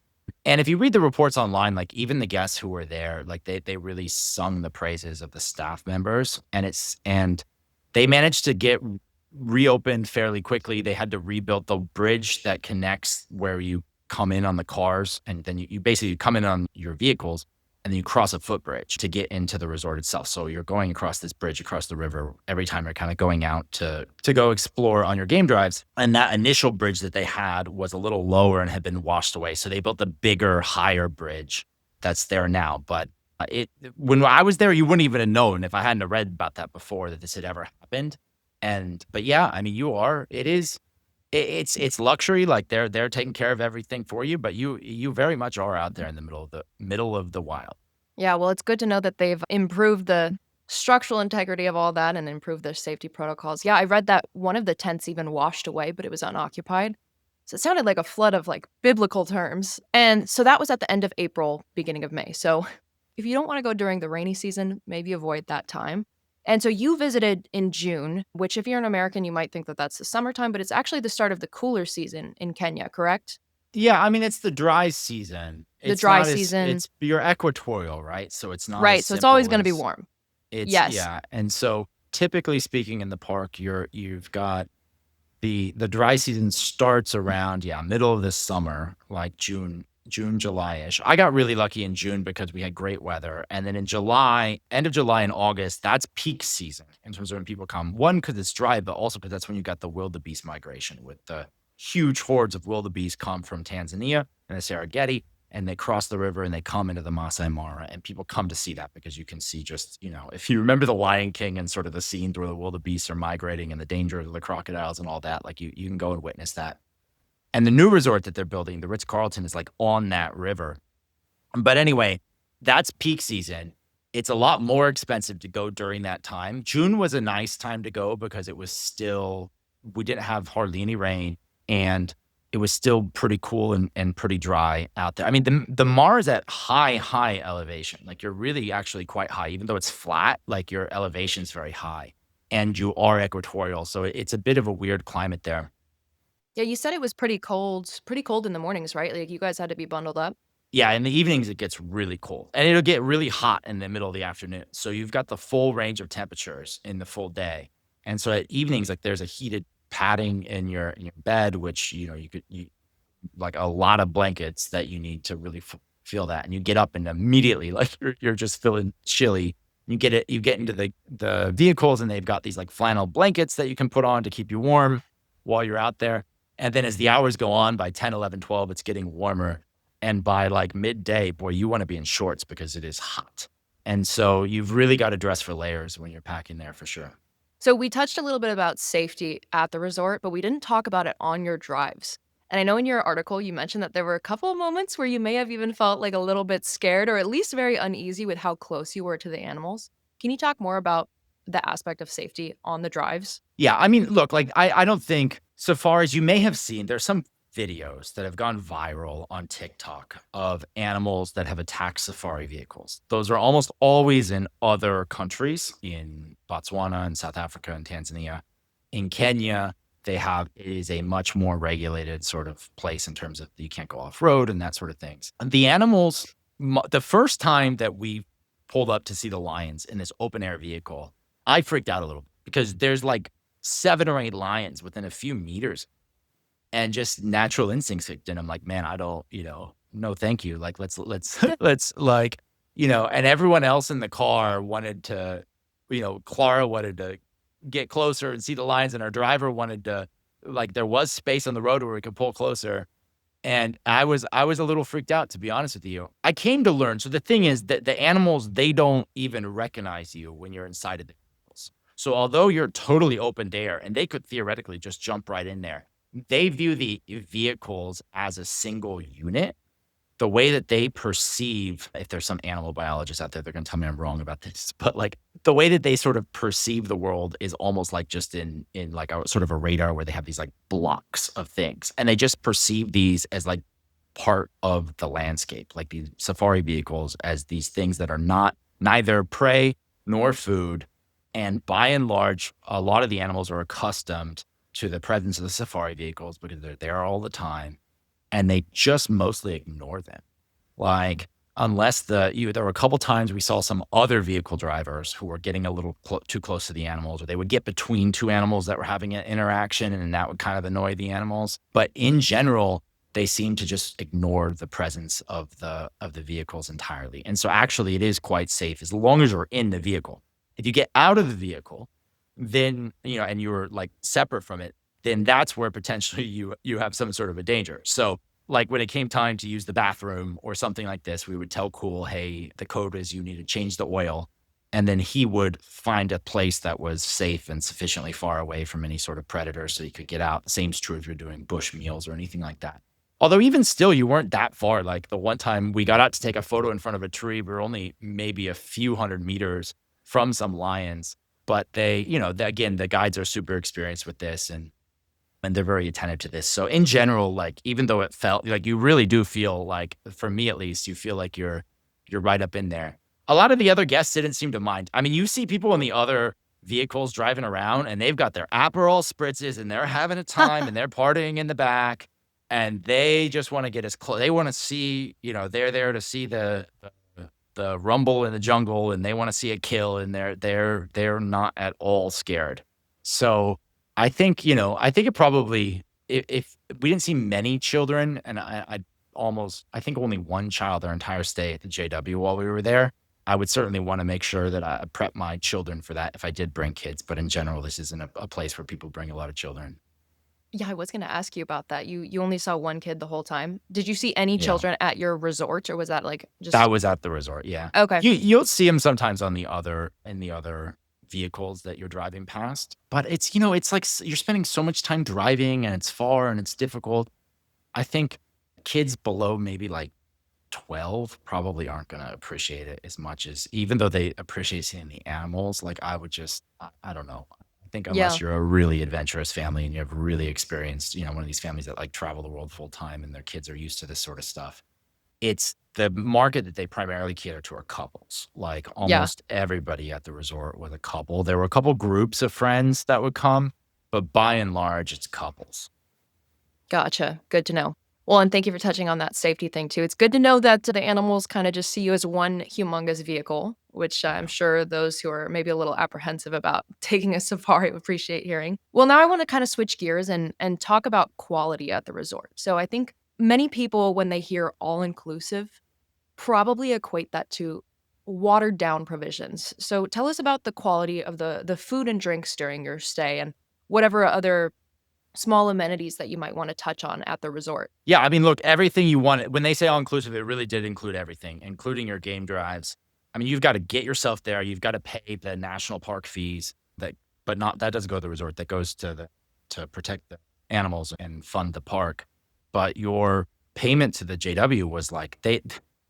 And if you read the reports online, like even the guests who were there, like they really sung the praises of the staff members, and they managed to get reopened fairly quickly. They had to rebuild the bridge that connects where you come in on the cars, and then you basically come in on your vehicles, and then you cross a footbridge to get into the resort itself. So you're going across this bridge across the river every time you're kind of going out to go explore on your game drives. And that initial bridge that they had was a little lower and had been washed away. So they built a bigger, higher bridge that's there now. But when I was there, you wouldn't even have known if I hadn't read about that before that this had ever happened. But yeah, I mean, it's luxury. Like they're taking care of everything for you, but you very much are out there in the middle of the wild. Yeah, well, it's good to know that they've improved the structural integrity of all that and improved their safety protocols. Yeah, I read that one of the tents even washed away, but it was unoccupied. So it sounded like a flood of like biblical terms. And so that was at the end of April, beginning of May. So if you don't want to go during the rainy season, maybe avoid that time. And so you visited in June, which if you're an American, you might think that that's the summertime, but it's actually the start of the cooler season in Kenya, correct? Yeah, I mean, it's the dry season. The It's dry not as season. it's you're equatorial, right? So it's not as Right. So it's always simple going to be as warm. it's Yes. yeah. And so typically speaking in the park, you've got the dry season starts around, yeah, middle of the summer, like June, July-ish. I got really lucky in June because we had great weather. And then in July, end of July and August, that's peak season in terms of when people come. One, because it's dry, but also because that's when you got the wildebeest migration with the huge hordes of wildebeest come from Tanzania and the Serengeti, and they cross the river and they come into the Masai Mara. And people come to see that because you can see just, if you remember the Lion King and sort of the scenes where the wildebeest are migrating and the danger of the crocodiles and all that, like you can go and witness that. And the new resort that they're building, the Ritz-Carlton, is like on that river. But anyway, that's peak season. It's a lot more expensive to go during that time. June was a nice time to go because we didn't have hardly any rain and it was still pretty cool and pretty dry out there. I mean, the Mar is at high elevation. Like you're really actually quite high, even though it's flat, like your elevation's very high and you are equatorial. So it's a bit of a weird climate there. Yeah, you said it was pretty cold in the mornings, right? Like you guys had to be bundled up. Yeah, in the evenings, it gets really cold, and it'll get really hot in the middle of the afternoon. So you've got the full range of temperatures in the full day. And so at evenings, like there's a heated padding in your bed, which, you like a lot of blankets that you need to really feel that. And you get up and immediately, like you're just feeling chilly. You get into the vehicles and they've got these like flannel blankets that you can put on to keep you warm while you're out there. And then as the hours go on, by 10, 11, 12, it's getting warmer. And by like midday, boy, you want to be in shorts because it is hot. And so you've really got to dress for layers when you're packing there for sure. So we touched a little bit about safety at the resort, but we didn't talk about it on your drives. And I know in your article you mentioned that there were a couple of moments where you may have even felt like a little bit scared or at least very uneasy with how close you were to the animals. Can you talk more about the aspect of safety on the drives? Yeah, I mean, look, like I don't think so far as you may have seen, there's some videos that have gone viral on TikTok of animals that have attacked safari vehicles. Those are almost always in other countries, in Botswana and South Africa and Tanzania. In Kenya, it is a much more regulated sort of place in terms of you can't go off road and that sort of things. And the animals, the first time that we pulled up to see the lions in this open air vehicle, I freaked out a little because there's like 7 or 8 lions within a few meters and just natural instincts kicked in. I'm like, man, I don't, no, thank you. Like, let's like and everyone else in the car wanted to, Clara wanted to get closer and see the lions, and our driver wanted to, like, there was space on the road where we could pull closer. And I was a little freaked out, to be honest with you. I came to learn. So the thing is that the animals, they don't even recognize you when you're inside of the vehicles. So although you're totally open to air and they could theoretically just jump right in there, they view the vehicles as a single unit. The way that they perceive, if there's some animal biologists out there, they're gonna tell me I'm wrong about this, but, like, the way that they sort of perceive the world is almost like just in like a sort of a radar where they have these, like, blocks of things, and they just perceive these as, like, part of the landscape, like these safari vehicles as these things that are neither prey nor food, and by and large, a lot of the animals are accustomed to the presence of the safari vehicles because they're there all the time, and they just mostly ignore them. Like, unless there were a couple times we saw some other vehicle drivers who were getting a little too close to the animals, or they would get between two animals that were having an interaction, and that would kind of annoy the animals. But in general, they seem to just ignore the presence of the vehicles entirely. And so actually it is quite safe as long as you're in the vehicle. If you get out of the vehicle, then, and you're like separate from it, then that's where potentially you have some sort of a danger. So, like, when it came time to use the bathroom or something like this, we would tell Cool, "Hey, the code is you need to change the oil." And then he would find a place that was safe and sufficiently far away from any sort of predator so he could get out. The same's true if you're doing bush meals or anything like that. Although even still, you weren't that far. Like, the one time we got out to take a photo in front of a tree, we were only maybe a few hundred meters from some lions. But they, again, the guides are super experienced with this, and they're very attentive to this. So in general, like, even though it felt like, you really do feel like, for me at least, you feel like you're right up in there. A lot of the other guests didn't seem to mind. I mean, you see people in the other vehicles driving around, and they've got their Aperol spritzes, and they're having a time, and they're partying in the back, and they just want to get as close. They want to see, they're there to see the rumble in the jungle, and they want to see a kill, and they're not at all scared. So I think, I think it probably, if we didn't see many children, and I think only one child our entire stay at the JW while we were there, I would certainly want to make sure that I prep my children for that if I did bring kids. But in general, this isn't a place where people bring a lot of children. Yeah, I was gonna ask you about that. You only saw one kid the whole time. Did you see any Yeah. children at your resort, or was that, like, That just was at the resort, yeah. okay. You'll see them sometimes in the other vehicles that you're driving past, but it's like you're spending so much time driving, and it's far, and it's difficult. I think kids below maybe, like, 12 probably aren't gonna appreciate it as much as, even though they appreciate seeing the animals, like, I would just I don't know. I think Yeah. unless you're a really adventurous family and you have really experienced, one of these families that, like, travel the world full time and their kids are used to this sort of stuff, it's the market that they primarily cater to are couples. Like, Yeah. almost everybody at the resort was a couple. There were a couple groups of friends that would come, but by and large, it's couples. Gotcha. Good to know. Well, and thank you for touching on that safety thing too. It's good to know that the animals kind of just see you as one humongous vehicle, which I'm Yeah. sure those who are maybe a little apprehensive about taking a safari would appreciate hearing. Well, now I want to kind of switch gears and talk about quality at the resort. So I think many people, when they hear all inclusive, probably equate that to watered down provisions. So tell us about the quality of the food and drinks during your stay, and whatever other small amenities that you might want to touch on at the resort. Yeah, I mean, look, everything you wanted. When they say all inclusive, it really did include everything, including your game drives. I mean, you've got to get yourself there. You've got to pay the national park fees but not that doesn't go to the resort. That goes to protect the animals and fund the park. But your payment to the JW was like,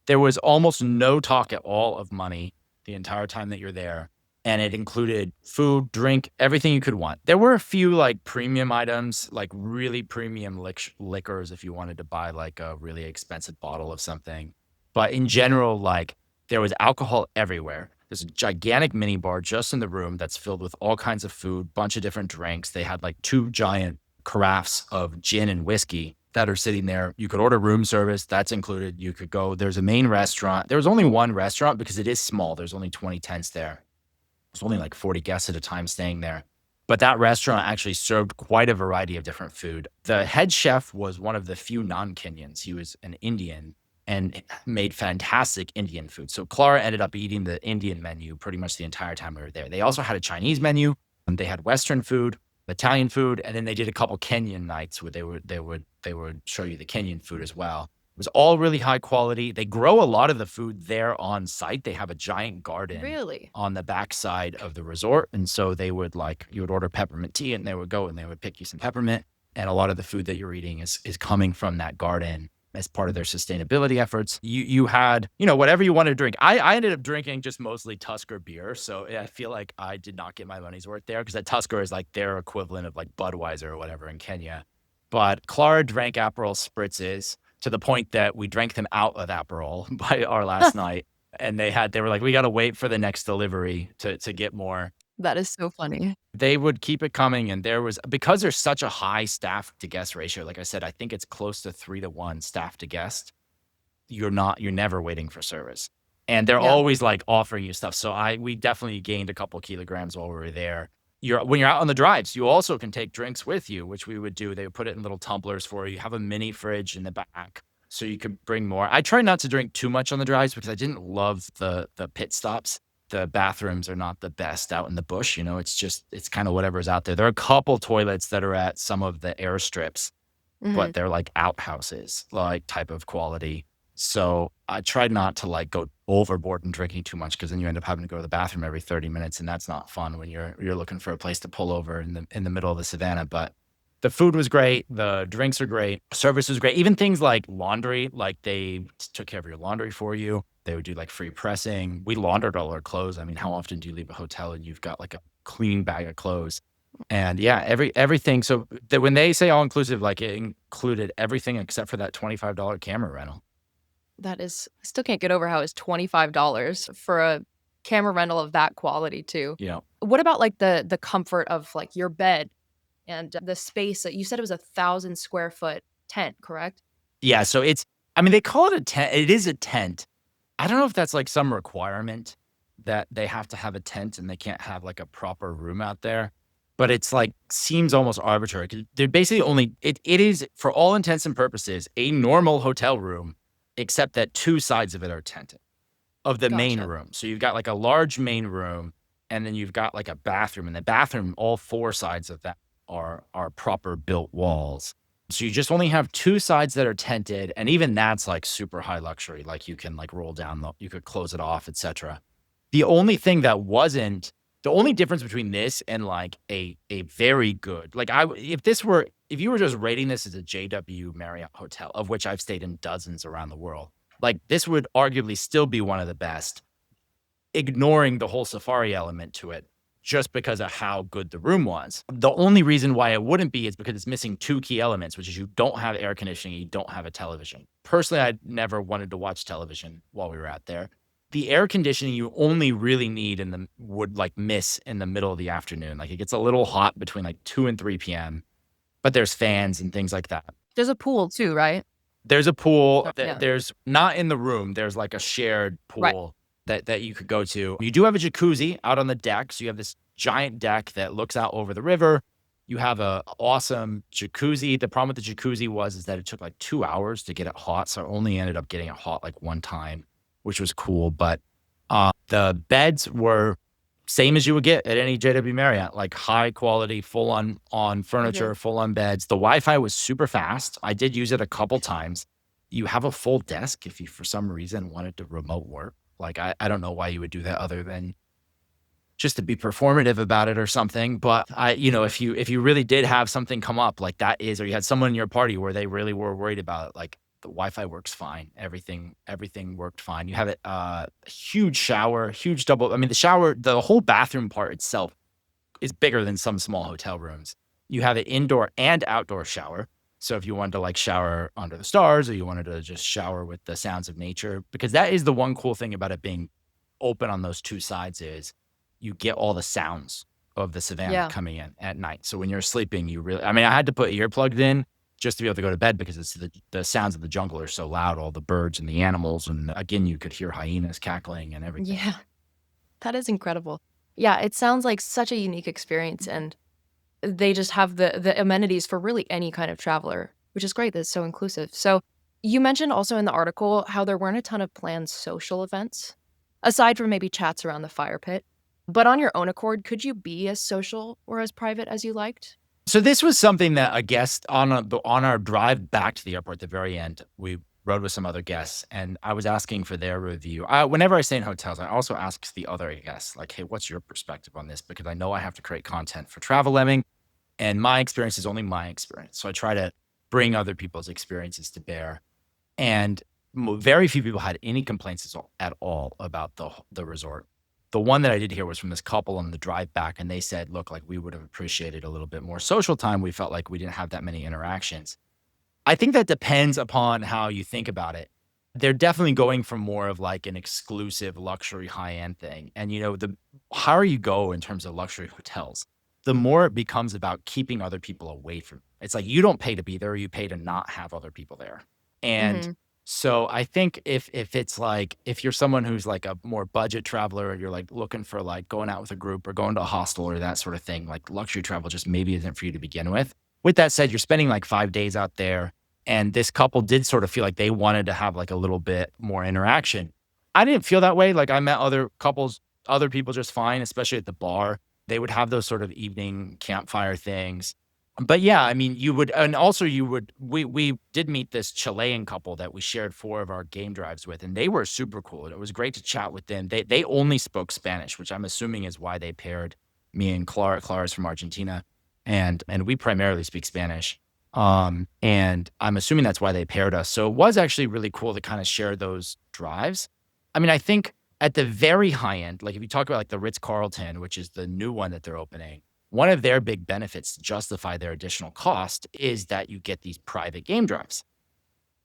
there was almost no talk at all of money the entire time that you're there. And it included food, drink, everything you could want. There were a few, like, premium items, like really premium liquors if you wanted to buy, like, a really expensive bottle of something. But in general, like, there was alcohol everywhere. There's a gigantic mini bar just in the room that's filled with all kinds of food, bunch of different drinks. They had, like, 2 giant carafes of gin and whiskey that are sitting there. You could order room service, that's included. You could go, there's a main restaurant. There was only one restaurant because it is small. There's only 20 tents there. There's only like 40 guests at a time staying there. But that restaurant actually served quite a variety of different food. The head chef was one of the few non-Kenyans. He was an Indian, and made fantastic Indian food. So Clara ended up eating the Indian menu pretty much the entire time we were there. They also had a Chinese menu, and they had Western food, Italian food, and then they did a couple Kenyan nights where they would show you the Kenyan food as well. It was all really high quality. They grow a lot of the food there on site. They have a giant garden Really? on the backside of the resort. And so they would you would order peppermint tea and they would go and they would pick you some peppermint. And a lot of the food that you're eating is coming from that garden as part of their sustainability efforts. You had, whatever you wanted to drink. I ended up drinking just mostly Tusker beer. So I feel like I did not get my money's worth there because that Tusker is like their equivalent of like Budweiser or whatever in Kenya. But Clara drank Aperol spritzes to the point that we drank them out of Aperol by our last night. And they were like, we got to wait for the next delivery to get more. That is so funny. They would keep it coming. And because there's such a high staff to guest ratio, like I said, I think it's close to 3-to-1 staff to guest. You're never waiting for service. And they're Yeah. always like offering you stuff. So we definitely gained a couple kilograms while we were there. When you're out on the drives, you also can take drinks with you, which we would do. They would put it in little tumblers for you. You have a mini fridge in the back, so you could bring more. I try not to drink too much on the drives because I didn't love the pit stops. The bathrooms are not the best out in the bush. It's kind of whatever's out there. There are a couple toilets that are at some of the airstrips, Mhm. but they're like outhouses, like type of quality. So I tried not to like go overboard and drinking too much because then you end up having to go to the bathroom every 30 minutes, and that's not fun when you're looking for a place to pull over in the middle of the savannah. But the food was great, the drinks are great, service was great. Even things like laundry, like they took care of your laundry for you. They would do like free pressing. We laundered all our clothes. I mean, how often do you leave a hotel and you've got like a clean bag of clothes? And yeah, everything. So when they say all inclusive, like it included everything except for that $25 camera rental. I still can't get over how it's $25 for a camera rental of that quality too. Yeah. What about like the comfort of like your bed and the space that you said it was 1,000 square foot tent, correct? Yeah. So they call it a tent. It is a tent. I don't know if that's like some requirement that they have to have a tent and they can't have like a proper room out there. But it's like seems almost arbitrary. 'Cause they're basically it is for all intents and purposes a normal hotel room, except that two sides of it are tented of the main Gotcha. room. So you've got like a large main room, and then you've got like a bathroom. And the bathroom, all four sides of that are proper built walls. So you just only have two sides that are tented, and even that's like super high luxury. Like you can like roll down, you could close it off, etc. The only thing that wasn't the only difference between this and like a very good, like if you were just rating this as a JW Marriott hotel, of which I've stayed in dozens around the world, like this would arguably still be one of the best, ignoring the whole safari element to it, just because of how good the room was. The only reason why it wouldn't be is because it's missing two key elements, which is you don't have air conditioning, you don't have a television. Personally, I never wanted to watch television while we were out there. The air conditioning you only really need would like miss in the middle of the afternoon. Like it gets a little hot between like 2 and 3 p.m., but there's fans and things like that. There's a pool too, right? There's a pool. Yeah. There's not in the room. There's like a shared Right. pool that you could go to. You do have a jacuzzi out on the deck. So you have this giant deck that looks out over the river. You have a awesome jacuzzi. The problem with the jacuzzi is that it took like 2 hours to get it hot. So I only ended up getting it hot like one time, which was cool. But the beds were same as you would get at any JW Marriott, like high quality, full on furniture, full on beds. The Wi-Fi was super fast. I did use it a couple times. You have a full desk if you, for some reason, wanted to remote work. Like, I don't know why you would do that other than just to be performative about it or something. But if you really did have something come up like that or you had someone in your party where they really were worried about it, like the Wi-Fi works fine. Everything worked fine. You have a huge shower, huge double. I mean, the whole bathroom part itself is bigger than some small hotel rooms. You have an indoor and outdoor shower. So if you wanted to like shower under the stars or you wanted to just shower with the sounds of nature, because that is the one cool thing about it being open on those two sides is you get all the sounds of the savannah coming in at night. So when you're sleeping, I had to put earplugs in just to be able to go to bed because it's the sounds of the jungle are so loud, all the birds and the animals. And again, you could hear hyenas cackling and everything. Yeah, that is incredible. Yeah, it sounds like such a unique experience, and they just have the amenities for really any kind of traveler, which is great that it's so inclusive. So You mentioned also in the article how there weren't a ton of planned social events, aside from maybe chats around the fire pit. But on your own accord, could you be as social or as private as you liked? So this was something that a guest on our drive back to the airport at the very end, we rode with some other guests, and I was asking for their review. Whenever I stay in hotels, I also ask the other guests, like, "Hey, what's your perspective on this?" Because I know I have to create content for Travel Lemming, and my experience is only my experience. So I try to bring other people's experiences to bear. And very few people had any complaints at all about the resort. The one that I did hear was from this couple on the drive back, and they said, "Look, like we would have appreciated a little bit more social time. We felt like we didn't have that many interactions." I think that depends upon how you think about it. They're definitely going for more of like an exclusive luxury high end thing. And the higher you go in terms of luxury hotels, the more it becomes about keeping other people away from. It's like you don't pay to be there, you pay to not have other people there. And Hmm. so I think if it's like if you're someone who's like a more budget traveler and you're like looking for like going out with a group or going to a hostel or that sort of thing, like luxury travel just maybe isn't for you to begin with. With that said, you're spending like 5 days out there, and this couple did sort of feel like they wanted to have like a little bit more interaction. I didn't feel that way. Like I met other couples, other people just fine, especially at the bar. They would have those sort of evening campfire things. But yeah, I mean, you would, and also you would. We did meet this Chilean couple that we shared 4 of our game drives with, and they were super cool. And it was great to chat with them. They only spoke Spanish, which I'm assuming is why they paired me and Clara. Clara's from Argentina, and we primarily speak Spanish. And I'm assuming that's why they paired us. So it was actually really cool to kind of share those drives. I mean, I think at the very high end, like if you talk about like the Ritz-Carlton, which is the new one that they're opening, one of their big benefits to justify their additional cost is that you get these private game drives.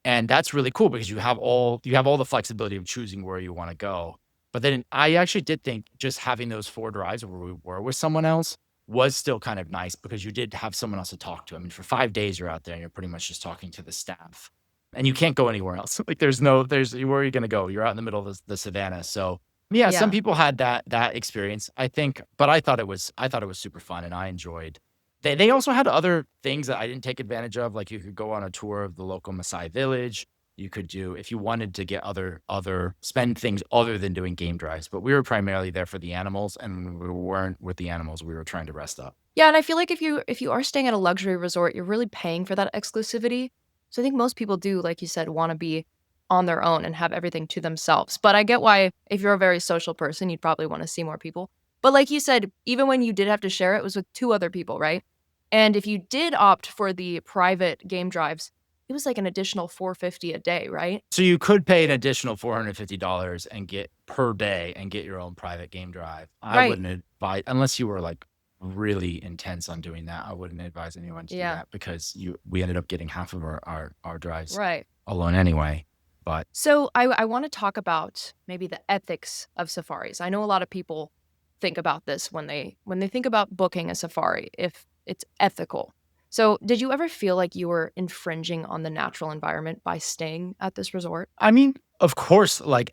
And that's really cool because you have all the flexibility of choosing where you wanna go. But then I actually did think just having those 4 drives where we were with someone else was still kind of nice because you did have someone else to talk to. I mean, for 5 days, you're out there and you're pretty much just talking to the staff, and you can't go anywhere else. Like, there's where are you gonna go? You're out in the middle of the savannah. So, yeah, some Yeah. people had that experience, I think, but I thought it was super fun, and I enjoyed. They also had other things that I didn't take advantage of, like, you could go on a tour of the local Maasai village. You could do if you wanted to get other spend things other than doing game drives, but we were primarily there for the animals, and when we weren't with the animals, we were trying to rest up. Yeah, and I feel like if you are staying at a luxury resort, you're really paying for that exclusivity. So I think most people do, like you said, want to be on their own and have everything to themselves. But I get why if you're a very social person, you'd probably want to see more people. But like you said, even when you did have to share it was with 2 other people, right? And if you did opt for the private game drives, it was like an additional 450 a day, right? So you could pay an additional $450 and get per day and get your own private game drive. I Right. wouldn't advise unless you were, like, really intense on doing that, I wouldn't advise anyone to do Yeah. that because we ended up getting half of our drives Right. alone anyway, but So I want to talk about maybe the ethics of safaris. I know a lot of people think about this when they think about booking a safari, if it's ethical. So did you ever feel like you were infringing on the natural environment by staying at this resort? I mean, of course, like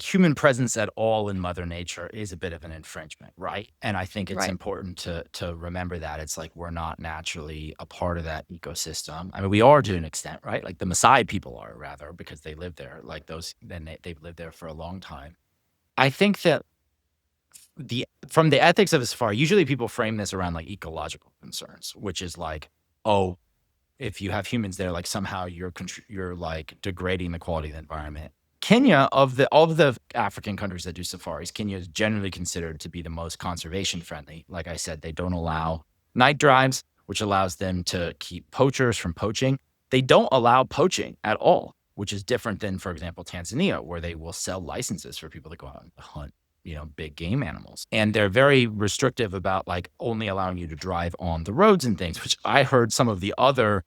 human presence at all in Mother Nature is a bit of an infringement, right? And I think it's Right. important to remember that it's like we're not naturally a part of that ecosystem. I mean, we are to an extent, right? Like the Maasai people are rather because they live there. Like those, then they've lived there for a long time. I think that the from the ethics of a safari, usually people frame this around like ecological concerns, which is like, oh, if you have humans there, like somehow you're like degrading the quality of the environment. Kenya, of the all of the African countries that do safaris, Kenya is generally considered to be the most conservation friendly. Like I said, they don't allow night drives, which allows them to keep poachers from poaching. They don't allow poaching at all, which is different than, for example, Tanzania, where they will sell licenses for people to go out and hunt, big game animals. And they're very restrictive about like only allowing you to drive on the roads and things, which I heard some of the other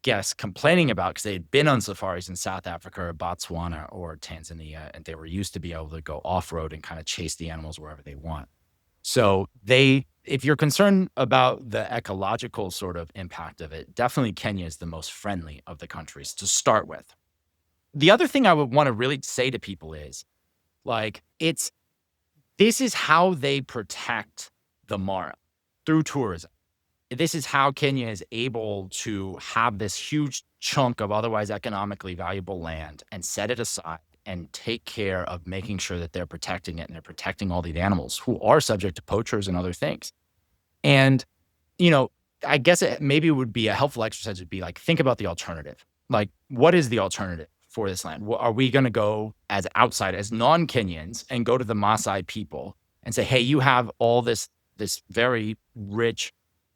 guests complaining about because they had been on safaris in South Africa or Botswana or Tanzania, and they were used to be able to go off road and kind of chase the animals wherever they want. So if you're concerned about the ecological sort of impact of it, definitely Kenya is the most friendly of the countries to start with. The other thing I would want to really say to people is like, this is how they protect the Mara through tourism. this is how Kenya is able to have this huge chunk of otherwise economically valuable land and set it aside and take care of making sure that they're protecting it and they're protecting all these animals who are subject to poachers and other things. And, you know, I guess maybe it would be a helpful exercise would be like, think about the alternative. Like, what is the alternative for this land? Are we going to go as as non-Kenyans and go to the Maasai people and say, hey, you have all this very rich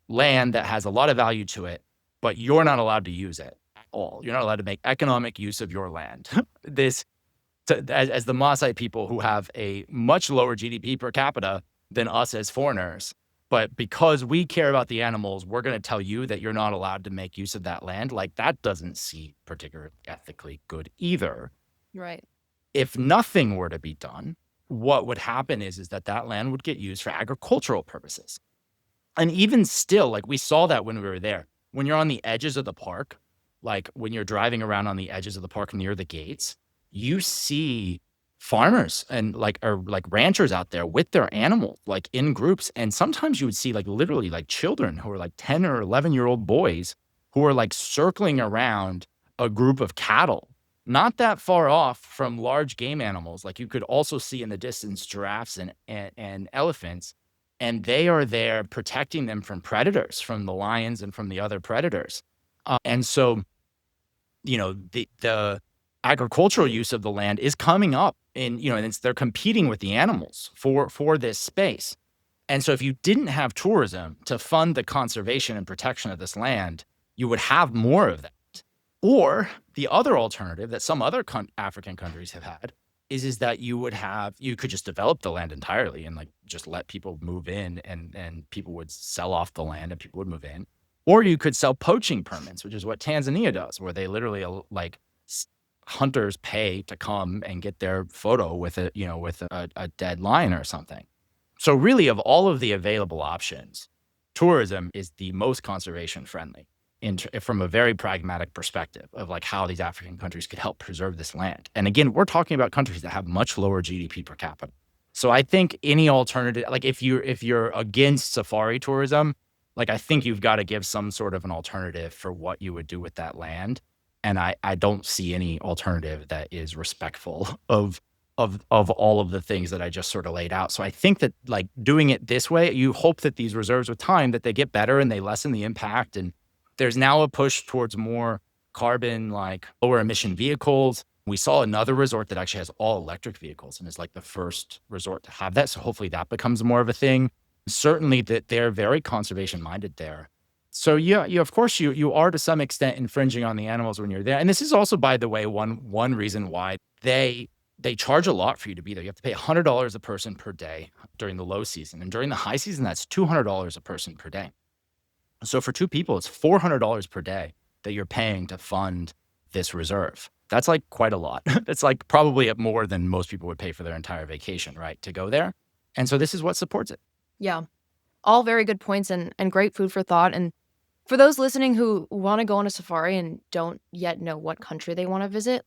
land that has a lot of value to it, but you're not allowed to use it at all. You're not allowed to make economic use of your land. As the Maasai people who have a much lower GDP per capita than us as foreigners, but because we care about the animals, we're going to tell you that you're not allowed to make use of that land. Like, that doesn't seem particularly ethically good either. Right. If nothing were to be done, what would happen is that land would get used for agricultural purposes. And even still, like, we saw that when we were there. When you're on the edges of the park, like when you're driving around on the edges of the park near the gates, you see farmers and or ranchers out there with their animals, like in groups. And sometimes you would see like literally like children who are like 10 or 11-year-old boys who are like circling around a group of cattle, not that far off from large game animals. Like, you could also see in the distance giraffes and elephants. And they are there protecting them from predators, from the lions and from the other predators. And so, the agricultural use of the land is coming up and they're competing with the animals for this space. And so if you didn't have tourism to fund the conservation and protection of this land, you would have more of that. Or the other alternative that some other African countries have had is that you could just develop the land entirely and like just let people move in and people would sell off the land and people would move in. Or you could sell poaching permits, which is what Tanzania does, where they literally hunters pay to come and get their photo with a dead lion or something. So really, of all of the available options, tourism is the most conservation friendly from a very pragmatic perspective of like how these African countries could help preserve this land. And again, we're talking about countries that have much lower GDP per capita. So I think any alternative, like if you're against safari tourism, like I think you've got to give some sort of an alternative for what you would do with that land. And I don't see any alternative that is respectful of all of the things that I just sort of laid out. So I think that like doing it this way, you hope that these reserves with time, that they get better and they lessen the impact. And there's now a push towards more carbon, like lower emission vehicles. We saw another resort that actually has all electric vehicles and is like the first resort to have that. So hopefully that becomes more of a thing. Certainly that they're very conservation minded there. So yeah, of course you are to some extent infringing on the animals when you're there. And this is also, by the way, one reason why they charge a lot for you to be there. You have to pay $100 a person per day during the low season. And during the high season, that's $200 a person per day. So for two people, it's $400 per day that you're paying to fund this reserve. That's like quite a lot. That's like probably more than most people would pay for their entire vacation, right, to go there. And so this is what supports it. Yeah. All very good points and great food for thought. And for those listening who want to go on a safari and don't yet know what country they want to visit,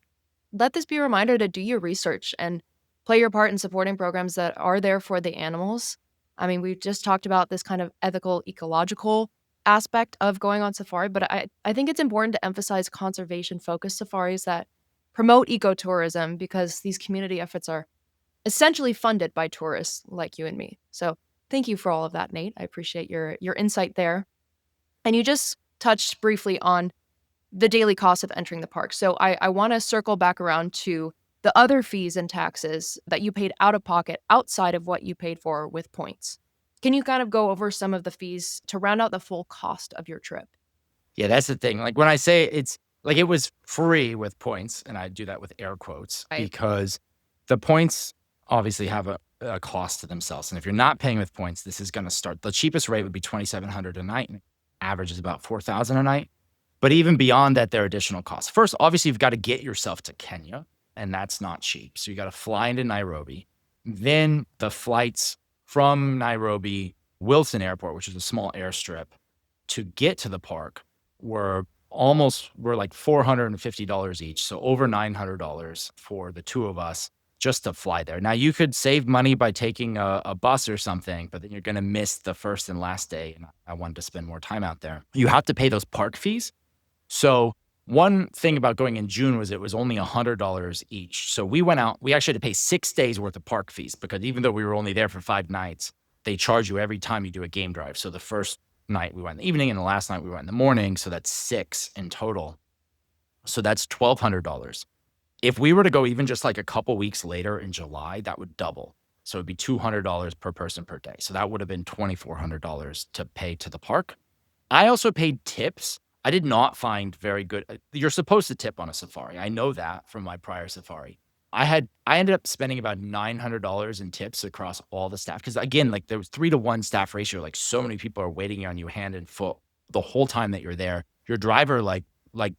let this be a reminder to do your research and play your part in supporting programs that are there for the animals. I mean, we've just talked about this kind of ethical, ecological aspect of going on safari, but I think it's important to emphasize conservation-focused safaris that promote ecotourism because these community efforts are essentially funded by tourists like you and me. So thank you for all of that, Nate. I appreciate your insight there. And you just touched briefly on the daily cost of entering the park. So I want to circle back around to the other fees and taxes that you paid out of pocket outside of what you paid for with points. Can you kind of go over some of the fees to round out the full cost of your trip? Yeah, that's the thing. Like when I say it's like it was free with points, and I do that with air quotes, Right. because the points obviously have a cost to themselves. And if you're not paying with points, this is going to start. The cheapest rate would be $2,700 a night, and average is about $4,000 a night. But even beyond that, there are additional costs. First, obviously, you've got to get yourself to Kenya, and that's not cheap. So you got to fly into Nairobi. Then the flights from Nairobi, Wilson Airport, which is a small airstrip, to get to the park were like $450 each. So over $900 for the two of us. just to fly there. Now, you could save money by taking a bus or something, but then you're going to miss the first and last day. And I wanted to spend more time out there. You have to pay those park fees. So one thing about going in June was it was only $100 each. So we went out, we actually had to pay 6 days worth of park fees because even though we were only there for 5 nights, they charge you every time you do a game drive. So the first night we went in the evening and the last night we went in the morning. So that's 6 in total. So that's $1,200. If we were to go even just like a couple weeks later in July, that would double. So it'd be $200 per person per day. So that would have been $2,400 to pay to the park. I also paid tips. I did not find very good. You're supposed to tip on a safari. I know that from my prior safari. I ended up spending about $900 in tips across all the staff. Cause again, like there was 3-to-1 staff ratio. Like so many people are waiting on you hand and foot the whole time that you're there. Your driver, like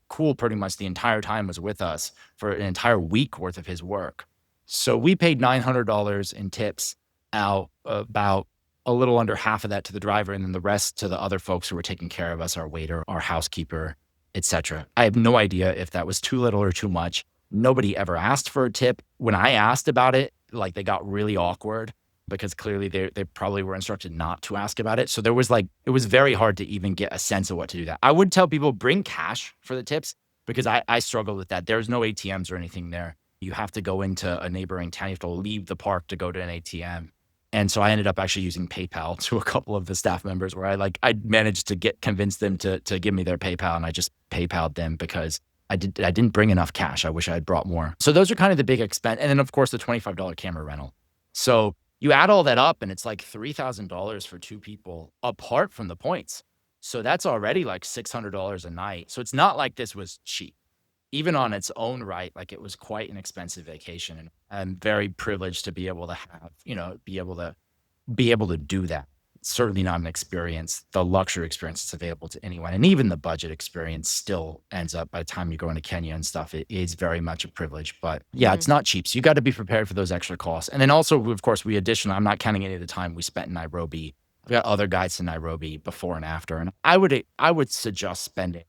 cool pretty much the entire time was with us for an entire week worth of his work. So we paid $900 in tips out, about a little under half of that to the driver, and then the rest to the other folks who were taking care of us, our waiter, our housekeeper, etc. I have no idea if that was too little or too much. Nobody ever asked for a tip. When I asked about it, like they got really awkward because clearly they probably were instructed not to ask about it. So there was like, it was very hard to even get a sense of what to do that. I would tell people bring cash for the tips because I struggled with that. There's no ATMs or anything there. You have to go into a neighboring town. You have to leave the park to go to an ATM. And so I ended up actually using PayPal to a couple of the staff members where I managed to convince them to give me their PayPal, and I just PayPal'd them because I didn't bring enough cash. I wish I had brought more. So those are kind of the big expense. And then of course the $25 camera rental. So you add all that up and it's like $3,000 for 2 people apart from the points. So that's already like $600 a night. So it's not like this was cheap. Even on its own right, like it was quite an expensive vacation. And I'm very privileged to be able to have, be able to do that. It's certainly not an experience, the luxury experience that's available to anyone. And even the budget experience still ends up by the time you go into Kenya and stuff, it is very much a privilege. But yeah, it's not cheap. So you got to be prepared for those extra costs. And then also, of course, I'm not counting any of the time we spent in Nairobi. I've got other guides in Nairobi before and after. And I would suggest spending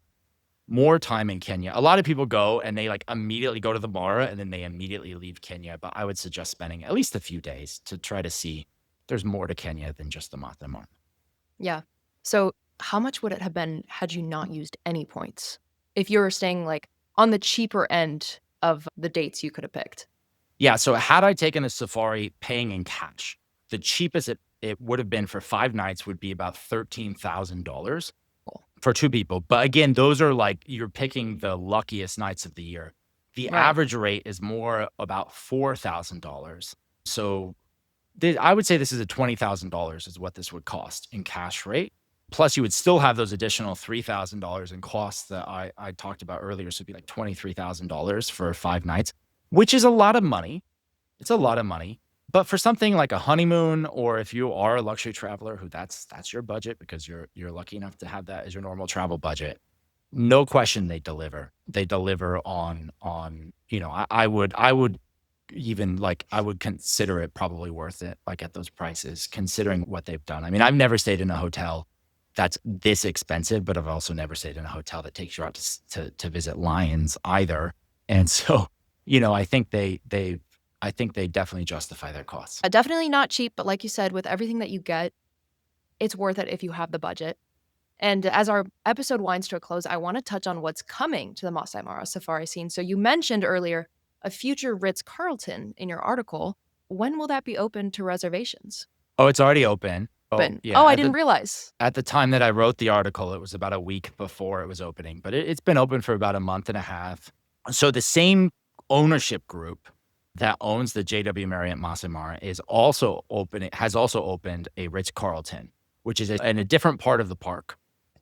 more time in Kenya. A lot of people go and they like immediately go to the Mara and then they immediately leave Kenya. But I would suggest spending at least a few days to try to see there's more to Kenya than just the Masai Mara. Yeah. So how much would it have been had you not used any points? If you were staying like on the cheaper end of the dates you could have picked? Yeah. So had I taken a safari paying in cash, the cheapest it would have been for 5 nights would be about $13,000 for 2 people. But again, those are like, you're picking the luckiest nights of the year. The average rate is more about $4,000. So I would say this is a $20,000 is what this would cost in cash rate. Plus you would still have those additional $3,000 in costs that I talked about earlier. So it'd be like $23,000 for 5 nights, which is a lot of money. It's a lot of money. But for something like a honeymoon, or if you are a luxury traveler who that's your budget because you're lucky enough to have that as your normal travel budget, no question they deliver. They deliver on I would even like, I would consider it probably worth it, like at those prices, considering what they've done. I mean, I've never stayed in a hotel that's this expensive, but I've also never stayed in a hotel that takes you out to visit lions either. And so, I think they definitely justify their costs. Definitely not cheap, but like you said, with everything that you get, it's worth it if you have the budget. And as our episode winds to a close, I want to touch on what's coming to the Masai Mara safari scene. So you mentioned earlier a future Ritz-Carlton in your article. When will that be open to reservations? Oh, it's already open. Yeah. I didn't realize. At the time that I wrote the article, it was about a week before it was opening, but it's been open for about a month and a half. So the same ownership group that owns the JW Marriott Masai Mara has also opened a Ritz-Carlton, which is in a different part of the park.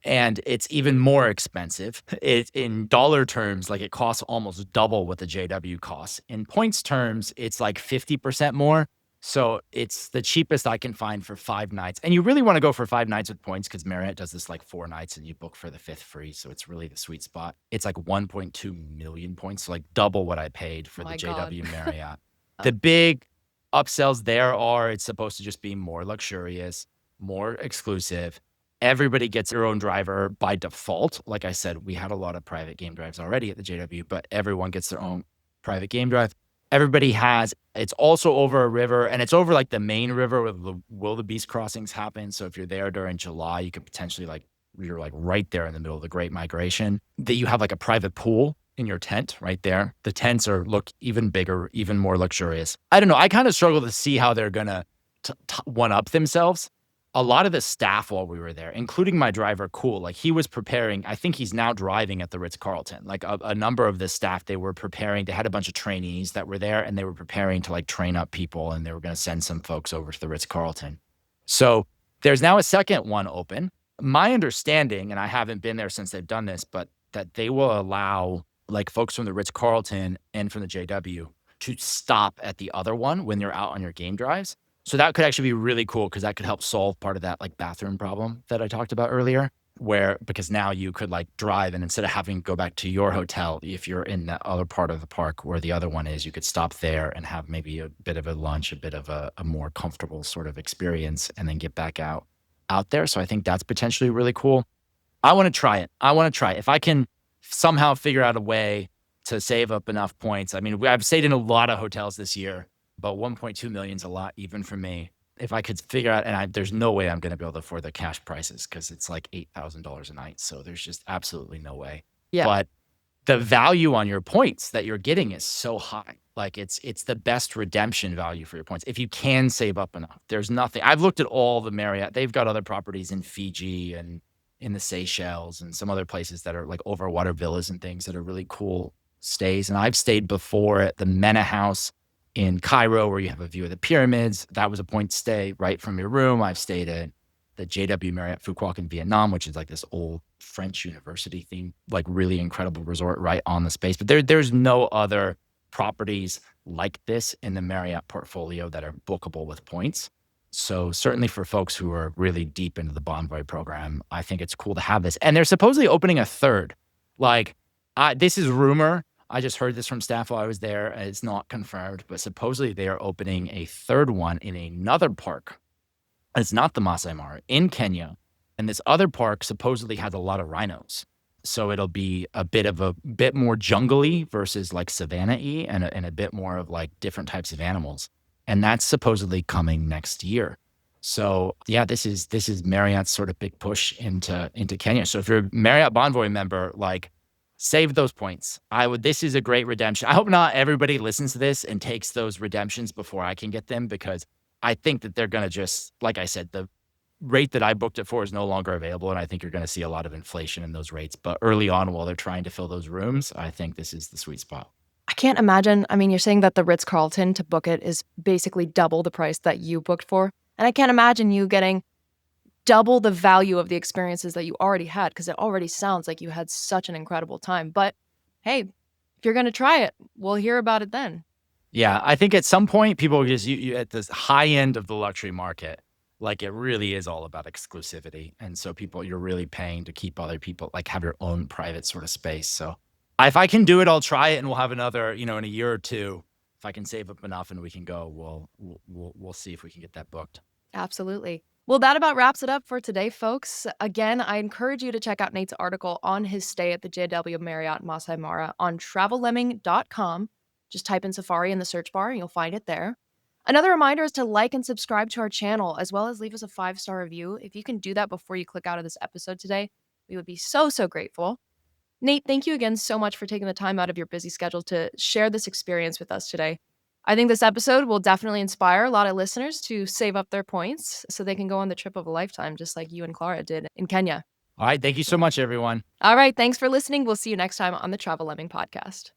And it's even more expensive. In dollar terms, like it costs almost double what the JW costs. In points terms, it's like 50% more. So it's the cheapest I can find for 5 nights. And you really want to go for 5 nights with points because Marriott does this like 4 nights and you book for the 5th free. So it's really the sweet spot. It's like 1.2 million points, so like double what I paid for the JW Marriott. The big upsells there are it's supposed to just be more luxurious, more exclusive. Everybody gets their own driver by default. Like I said, we had a lot of private game drives already at the JW, but everyone gets their own private game drive. It's also over a river, and it's over like the main river where the wildebeest crossings happen. So if you're there during July, you could potentially you're like right there in the middle of the Great Migration. That you have like a private pool in your tent right there. The tents look even bigger, even more luxurious. I don't know. I kind of struggle to see how they're gonna one up themselves. A lot of the staff while we were there, including my driver, like he was preparing. I think he's now driving at the Ritz-Carlton. Like a number of the staff, they were preparing. They had a bunch of trainees that were there, and they were preparing to like train up people, and they were going to send some folks over to the Ritz-Carlton. So there's now a second one open. My understanding, and I haven't been there since they've done this, but that they will allow like folks from the Ritz-Carlton and from the JW to stop at the other one when you're out on your game drives. So that could actually be really cool because that could help solve part of that like bathroom problem that I talked about earlier, because now you could like drive, and instead of having to go back to your hotel, if you're in that other part of the park where the other one is, you could stop there and have maybe a bit of a lunch, a bit of a more comfortable sort of experience, and then get back out there. So I think that's potentially really cool. I want to try it. If I can somehow figure out a way to save up enough points. I mean, I've stayed in a lot of hotels this year, but 1.2 million is a lot even for me. If I could figure out, and there's no way I'm going to be able to afford the cash prices because it's like $8,000 a night. So there's just absolutely no way. Yeah. But the value on your points that you're getting is so high. Like it's the best redemption value for your points. If you can save up enough, there's nothing. I've looked at all the Marriott. They've got other properties in Fiji and in the Seychelles and some other places that are like overwater villas and things that are really cool stays. And I've stayed before at the Mena House in Cairo, where you have a view of the pyramids. That was a point stay right from your room. I've stayed at the JW Marriott Phu Quoc in Vietnam, which is like this old French university themed, like really incredible resort right on the space. But there's no other properties like this in the Marriott portfolio that are bookable with points. So certainly for folks who are really deep into the Bonvoy program, I think it's cool to have this. And they're supposedly opening a third. Like, this is rumor. I just heard this from staff while I was there. It's not confirmed, but supposedly they are opening a third one in another park. It's not the Masai Mara, in Kenya. And this other park supposedly has a lot of rhinos. So it'll be a bit more jungly versus like savanna-y, and a bit more of like different types of animals. And that's supposedly coming next year. So yeah, this is Marriott's sort of big push into Kenya. So if you're a Marriott Bonvoy member, like, save those points. This is a great redemption. I hope not everybody listens to this and takes those redemptions before I can get them, because I think that they're going to just, like I said, the rate that I booked it for is no longer available. And I think you're going to see a lot of inflation in those rates. But early on, while they're trying to fill those rooms, I think this is the sweet spot. I can't imagine. I mean, you're saying that the Ritz-Carlton to book it is basically double the price that you booked for. And I can't imagine you getting double the value of the experiences that you already had, because it already sounds like you had such an incredible time. But hey, if you're going to try it, we'll hear about it then. Yeah, I think at some point people just, you at this high end of the luxury market, like it really is all about exclusivity. And so you're really paying to keep other people, like have your own private sort of space. So if I can do it, I'll try it, and we'll have another, in a year or two, if I can save up enough and we can go, we'll see if we can get that booked. Absolutely. Well, that about wraps it up for today, folks. Again, I encourage you to check out Nate's article on his stay at the JW Marriott Masai Mara on travellemming.com. Just type in Safari in the search bar and you'll find it there. Another reminder is to like and subscribe to our channel, as well as leave us a 5-star review. If you can do that before you click out of this episode today, we would be so, so grateful. Nate, thank you again so much for taking the time out of your busy schedule to share this experience with us today. I think this episode will definitely inspire a lot of listeners to save up their points so they can go on the trip of a lifetime, just like you and Clara did in Kenya. All right. Thank you so much, everyone. All right. Thanks for listening. We'll see you next time on the Travel Lemming podcast.